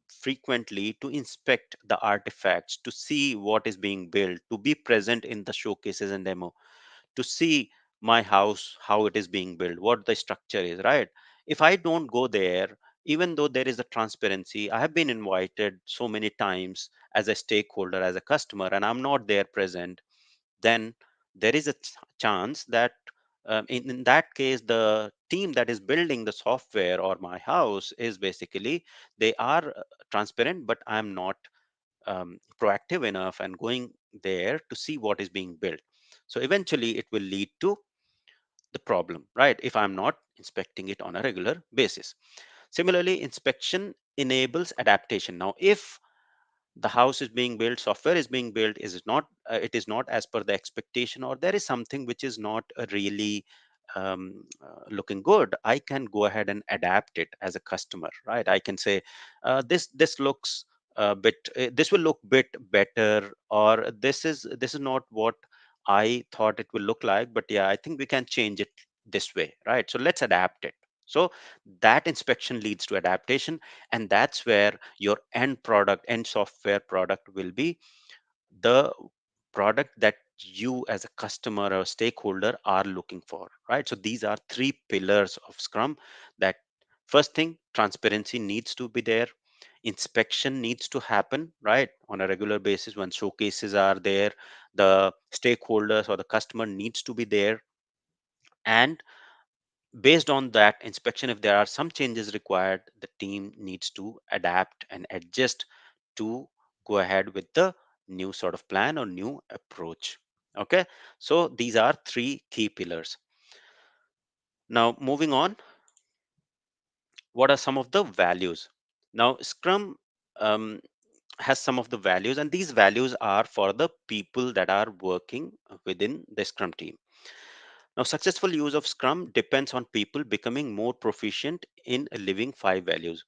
[SPEAKER 1] frequently to inspect the artifacts, to see what is being built, to be present in the showcases and demo, to see my house, how it is being built, what the structure is, right? If I don't go there, even though there is a transparency, I have been invited so many times as a stakeholder, as a customer, and I'm not there present, then there is a chance that in that case, the team that is building the software or my house is basically, they are transparent, but I'm not proactive enough and going there to see what is being built. So eventually it will lead to the problem, right? If I'm not inspecting it on a regular basis. Similarly, inspection enables adaptation. Now, if the house is being built, software is being built, is it not, it is not as per the expectation, or there is something which is not really looking good, I can go ahead and adapt it as a customer, right? I can say, this looks a bit, this will look bit better, or this is not what I thought it will look like, but yeah, I think we can change it this way, right? So let's adapt it. So that inspection leads to adaptation, and that's where your end product, end software product, will be the product that you as a customer or stakeholder are looking for, right? So these are three pillars of Scrum. That first thing, transparency needs to be there, inspection needs to happen, right, on a regular basis. When showcases are there, the stakeholders or the customer needs to be there, and based on that inspection, if there are some changes required, the team needs to adapt and adjust to go ahead with the new sort of plan or new approach. Okay, so these are three key pillars. Now, moving on, what are some of the values? Now, Scrum, um, has some of the values, and these values are for the people that are working within the Scrum team. Now, successful use of Scrum depends on people becoming more proficient in living five values.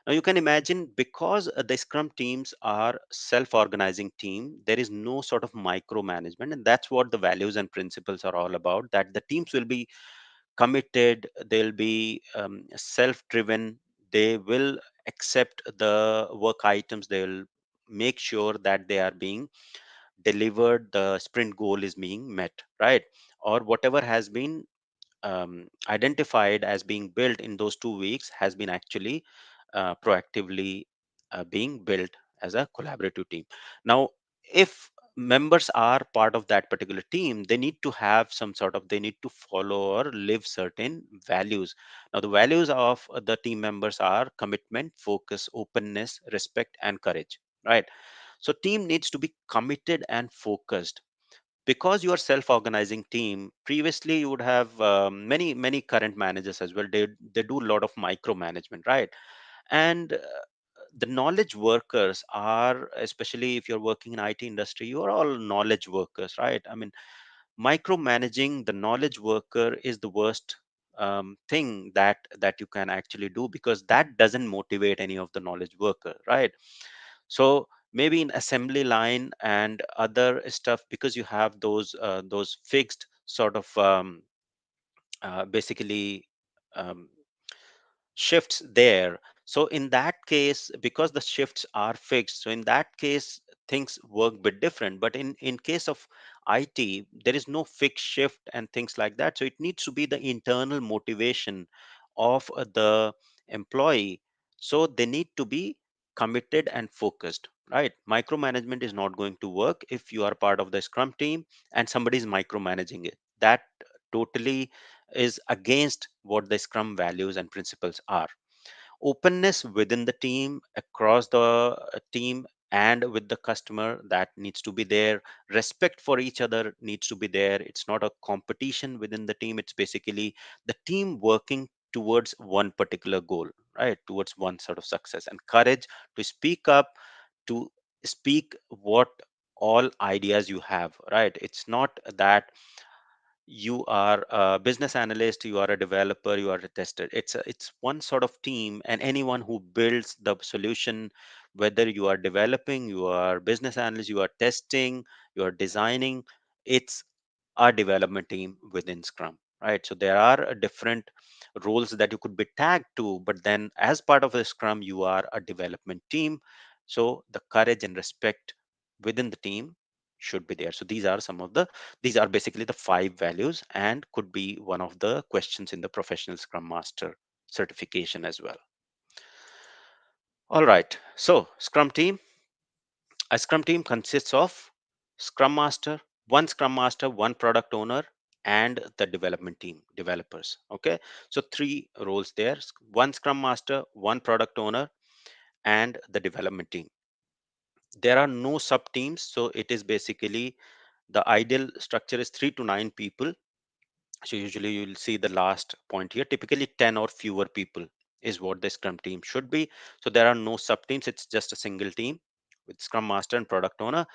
[SPEAKER 1] Now, you can imagine, because the Scrum teams are self-organizing team, there is no sort of micromanagement, and that's what the values and principles are all about. That the teams will be committed, they'll be self-driven, they will accept the work items, they will make sure that they are being delivered, the sprint goal is being met, right? Or whatever has been identified as being built in those 2 weeks has been actually proactively being built as a collaborative team. Now, if members are part of that particular team, they need to have some sort of, they need to follow or live certain values. Now, the values of the team members are commitment, focus, openness, respect, and courage, right? So team needs to be committed and focused. Because you are self-organizing team, previously you would have many current managers as well, they do a lot of micromanagement, right? And the knowledge workers are, especially if you're working in IT industry, you are all knowledge workers, right? I mean, micromanaging the knowledge worker is the worst thing that you can actually do, because that doesn't motivate any of the knowledge worker, right? So maybe in assembly line and other stuff, because you have those fixed sort of basically um, shifts there. So in that case, because the shifts are fixed, so in that case things work bit different. But in case of IT, there is no fixed shift and things like that, so it needs to be the internal motivation of the employee. So they need to be committed and focused, right? Micromanagement is not going to work if you are part of the Scrum team and somebody is micromanaging it. That totally is against what the Scrum values and principles are. Openness within the team, across the team, and with the customer, that needs to be there. Respect for each other needs to be there. It's not a competition within the team, it's basically the team working towards one particular goal, right? Towards one sort of success. And courage to speak up, to speak what all ideas you have, right? It's not that you are a business analyst, you are a developer, you are a tester. It's one sort of team, and anyone who builds the solution, whether you are developing, you are business analyst, you are testing, you are designing, it's a development team within Scrum, right? So there are different roles that you could be tagged to, but then as part of the Scrum, you are a development team. So the courage and respect within the team should be there. So these are basically the five values, and could be one of the questions in the professional Scrum Master certification as well. All right. So a Scrum team consists of Scrum Master, Scrum Master, one product owner, and the development team, developers. Okay. So three roles there: one Scrum Master, one product owner, and the development team. There are no sub teams. So it is basically, the ideal structure is 3 to 9 people. So usually you'll see the last point here, typically 10 or fewer people is what the Scrum team should be. So there are no sub teams, it's just a single team with Scrum Master and product owner.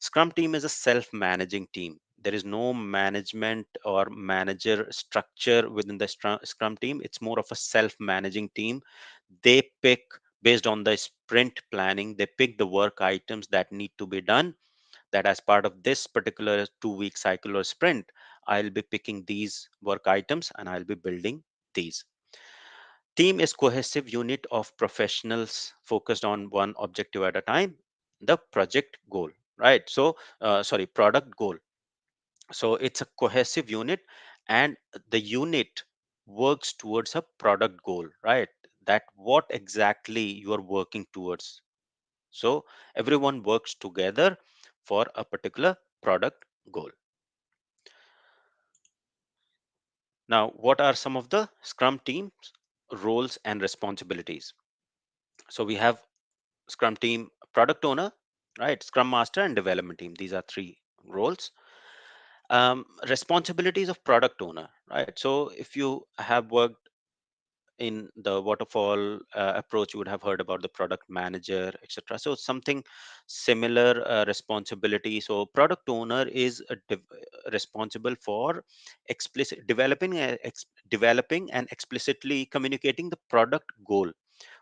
[SPEAKER 1] Scrum team is a self-managing team. There is no management or manager structure within the Scrum team. It's more of a self-managing team. They pick, based on the sprint planning, they pick the work items that need to be done, that as part of this particular 2 week cycle or sprint, I'll be picking these work items and I'll be building these. Team is cohesive unit of professionals focused on one objective at a time, the project goal, right? So, sorry, product goal. So it's a cohesive unit, and the unit works towards a product goal, right? That what exactly you are working towards. So everyone works together for a particular product goal. Now, what are some of the Scrum team's roles and responsibilities? So we have Scrum team product owner, right? Scrum master and development team. These are three roles. Responsibilities of product owner, right? So if you have worked in the waterfall approach, you would have heard about the product manager, etc. So something similar responsibility. So product owner is responsible for explicit developing and explicitly communicating the product goal,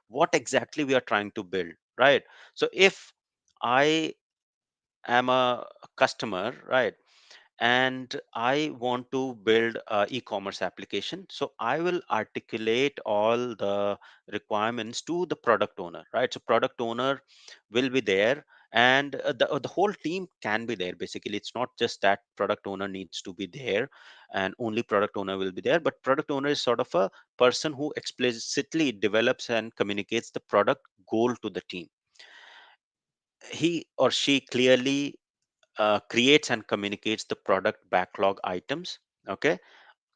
[SPEAKER 1] what exactly we are trying to build, right? So if I am a customer, right, and I want to build a e-commerce application, so I will articulate all the requirements to the product owner, right? So product owner will be there, and the whole team can be there. Basically, it's not just that product owner needs to be there and only product owner will be there, but product owner is sort of a person who explicitly develops and communicates the product goal to the team. He or she clearly creates and communicates the product backlog items, okay,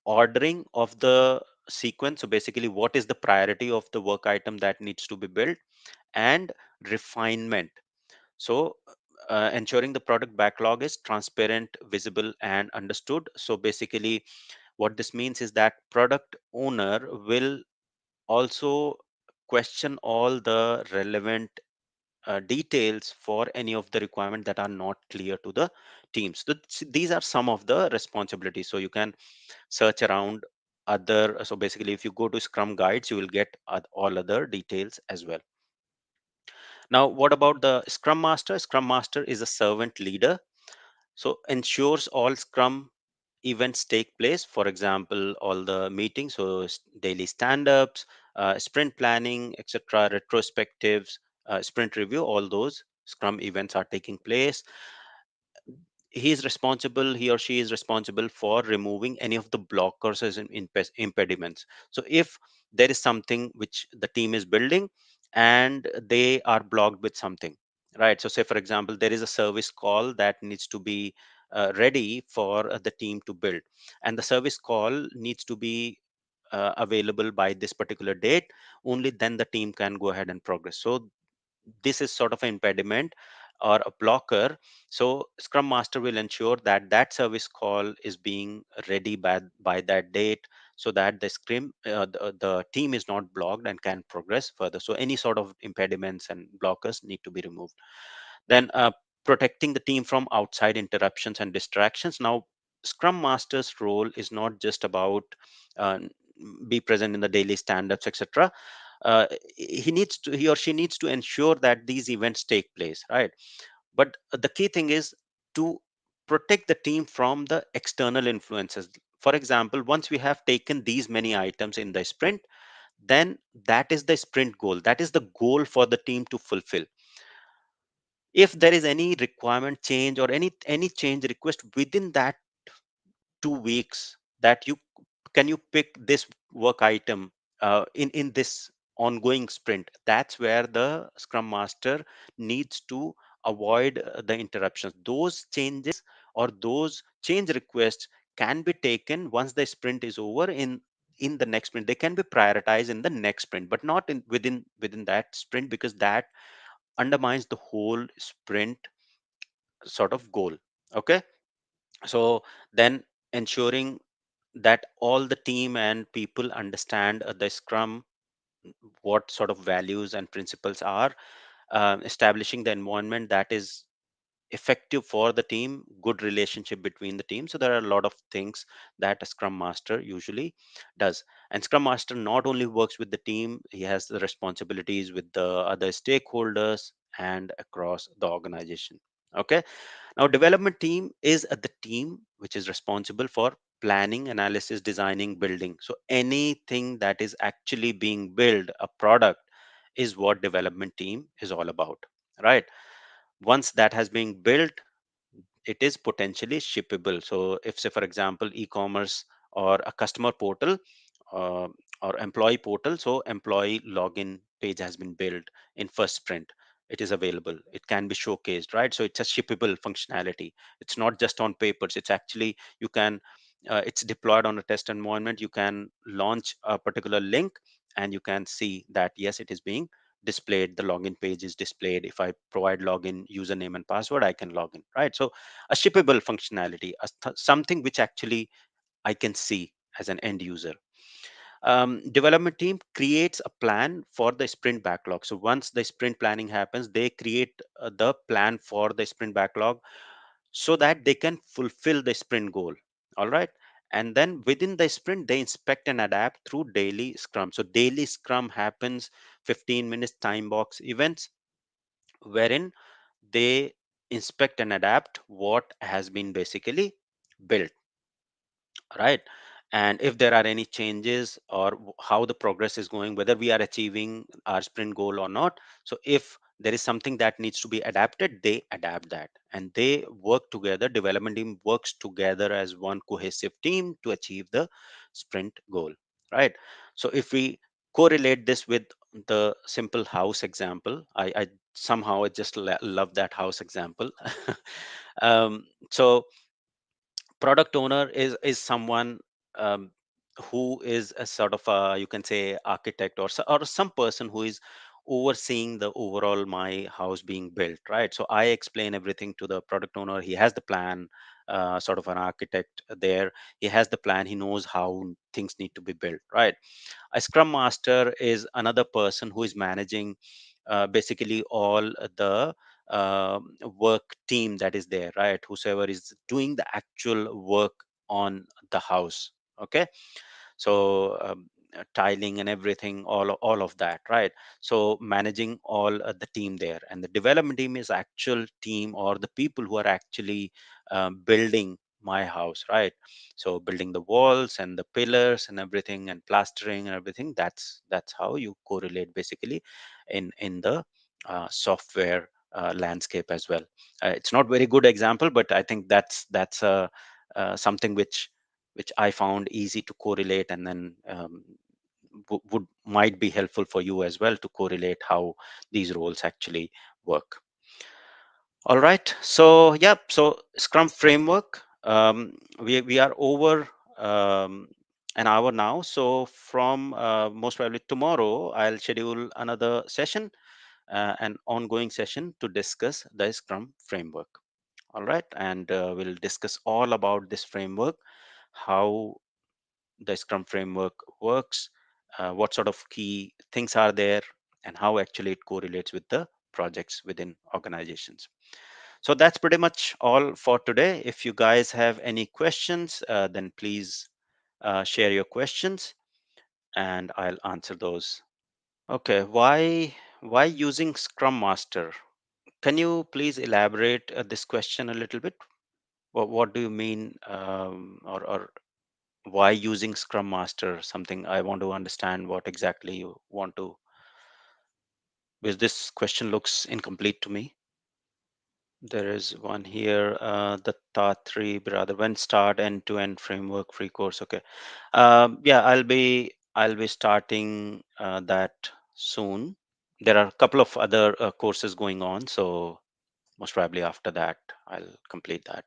[SPEAKER 1] ordering of the sequence, so basically what is the priority of the work item that needs to be built, and refinement. So ensuring the product backlog is transparent, visible, and understood. So basically what this means is that product owner will also question all the relevant details for any of the requirements that are not clear to the teams. So these are some of the responsibilities. So you can search around other. So basically, if you go to Scrum guides, you will get all other details as well. Now, what about the Scrum Master? Scrum Master is a servant leader. So ensures all Scrum events take place. For example, all the meetings, so daily stand-ups, sprint planning, etc., retrospectives, sprint review, all those Scrum events are taking place. He or she is responsible for removing any of the blockers and impediments. So if there is something which the team is building and they are blocked with something, right? So say for example, there is a service call that needs to be ready for the team to build, and the service call needs to be available by this particular date. Only then the team can go ahead and progress. So this is sort of an impediment or a blocker. So Scrum Master will ensure that that service call is being ready by that date, so that the team is not blocked and can progress further. So any sort of impediments and blockers need to be removed. Then protecting the team from outside interruptions and distractions. Now, Scrum Master's role is not just about uh, be present in the daily stand-ups, etc. uh, he or she needs to ensure that these events take place, right? But the key thing is to protect the team from the external influences. For example, once we have taken these many items in the sprint, then that is the sprint goal, that is the goal for the team to fulfill. If there is any requirement change or any change request within that 2 weeks, that you can you pick this work item in this ongoing sprint, that's where the Scrum Master needs to avoid the interruptions. Those changes or those change requests can be taken once the sprint is over. In the next sprint, they can be prioritized in the next sprint, but not in within that sprint, because that undermines the whole sprint sort of goal. Okay, so then ensuring that all the team and people understand the Scrum, what sort of values and principles are, establishing the environment that is effective for the team, good relationship between the team. So there are a lot of things that a Scrum Master usually does. And Scrum Master not only works with the team, he has the responsibilities with the other stakeholders and across the organization. Okay, now development team is the team which is responsible for planning, analysis, designing, building. So anything that is actually being built, a product, is what development team is all about, right? Once that has been built, it is potentially shippable. So if, say for example, e-commerce or a customer portal, uh, or employee portal, so employee login page has been built in first sprint, it is available, it can be showcased, right? So it's a shippable functionality. It's not just on papers, it's actually, you can it's deployed on a test environment. You can launch a particular link and you can see that yes, it is being displayed, the login page is displayed. If I provide login username and password, I can log in, right? So a shippable functionality, something which actually I can see as an end user. Development team creates a plan for the sprint backlog. So once the sprint planning happens, they create the plan for the sprint backlog so that they can fulfill the sprint goal. All right. And then within the sprint, they inspect and adapt through daily scrum. So daily scrum happens 15 minutes time box events wherein they inspect and adapt what has been basically built, right? And if there are any changes or how the progress is going, whether we are achieving our sprint goal or not. So if there is something that needs to be adapted, they adapt that, and they work together. Development team works together as one cohesive team to achieve the sprint goal, right? So if we correlate this with the simple house example, I somehow I just love that house example. So product owner is someone um, who is a sort of a, you can say, architect, or or some person who is overseeing the overall my house being built, right? So I explain everything to the product owner. He has the plan, sort of an architect there. He has the plan, he knows how things need to be built, right? A scrum master is another person who is managing basically all the work team that is there, right? Whosoever is doing the actual work on the house. Okay. So tiling and everything, all of that, right? So managing all the team there, and the development team is actual team, or the people who are actually building my house, right? So building the walls and the pillars and everything, and plastering and everything. That's how you correlate basically in the software landscape as well. It's not very good example, but I think that's something which I found easy to correlate, and then would might be helpful for you as well to correlate how these roles actually work. All right. So yeah. So Scrum framework. We are over an hour now. So from most probably tomorrow, I'll schedule another session, an ongoing session to discuss the Scrum framework. All right, and we'll discuss all about this framework, how the Scrum framework works, what sort of key things are there, and how actually it correlates with the projects within organizations. So that's pretty much all for today. If you guys have any questions, then please share your questions and I'll answer those. Okay, why using Scrum Master? Can you please elaborate this question a little bit? What do you mean, or why using Scrum Master? Something I want to understand what exactly you want to, because this question looks incomplete to me. There is one here, the Tatri brother, when start end-to-end framework free course. Okay. Yeah, I'll be starting that soon. There are a couple of other courses going on, so most probably after that I'll complete that.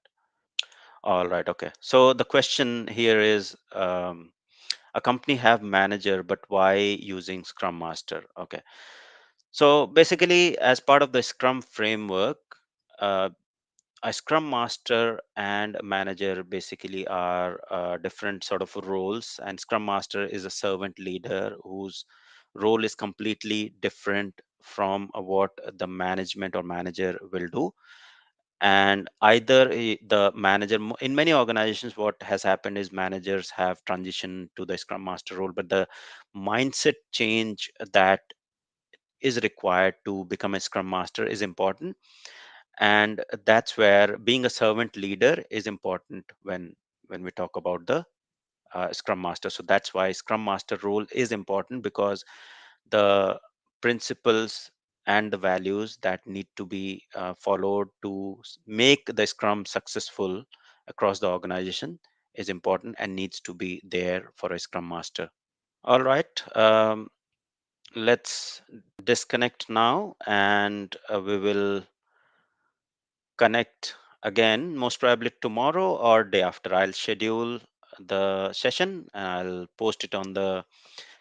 [SPEAKER 1] All right. Okay. So the question here is, a company have manager, but why using Scrum Master? Okay. So basically, as part of the Scrum framework, uh, a Scrum Master and a manager basically are different sort of roles, and Scrum Master is a servant leader whose role is completely different from what the management or manager will do. And either the manager, in many organizations what has happened is managers have transitioned to the Scrum Master role, but the mindset change that is required to become a Scrum Master is important. And that's where being a servant leader is important when we talk about the Scrum Master. So that's why Scrum Master role is important, because the principles and the values that need to be followed to make the Scrum successful across the organization is important and needs to be there for a Scrum Master. All right, let's disconnect now, and we will connect again most probably tomorrow or day after. I'll schedule the session and I'll post it on the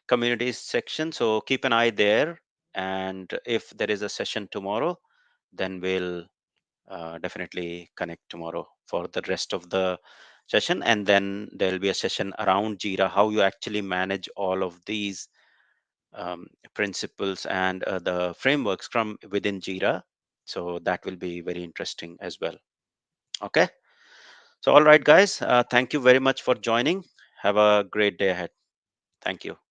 [SPEAKER 1] communities section, so keep an eye there. And if there is a session tomorrow, then we'll definitely connect tomorrow for the rest of the session, and then there will be a session around Jira, how you actually manage all of these principles and the framework Scrum within Jira. So that will be very interesting as well. Okay. So, all right, guys, thank you very much for joining. Have a great day ahead. Thank you.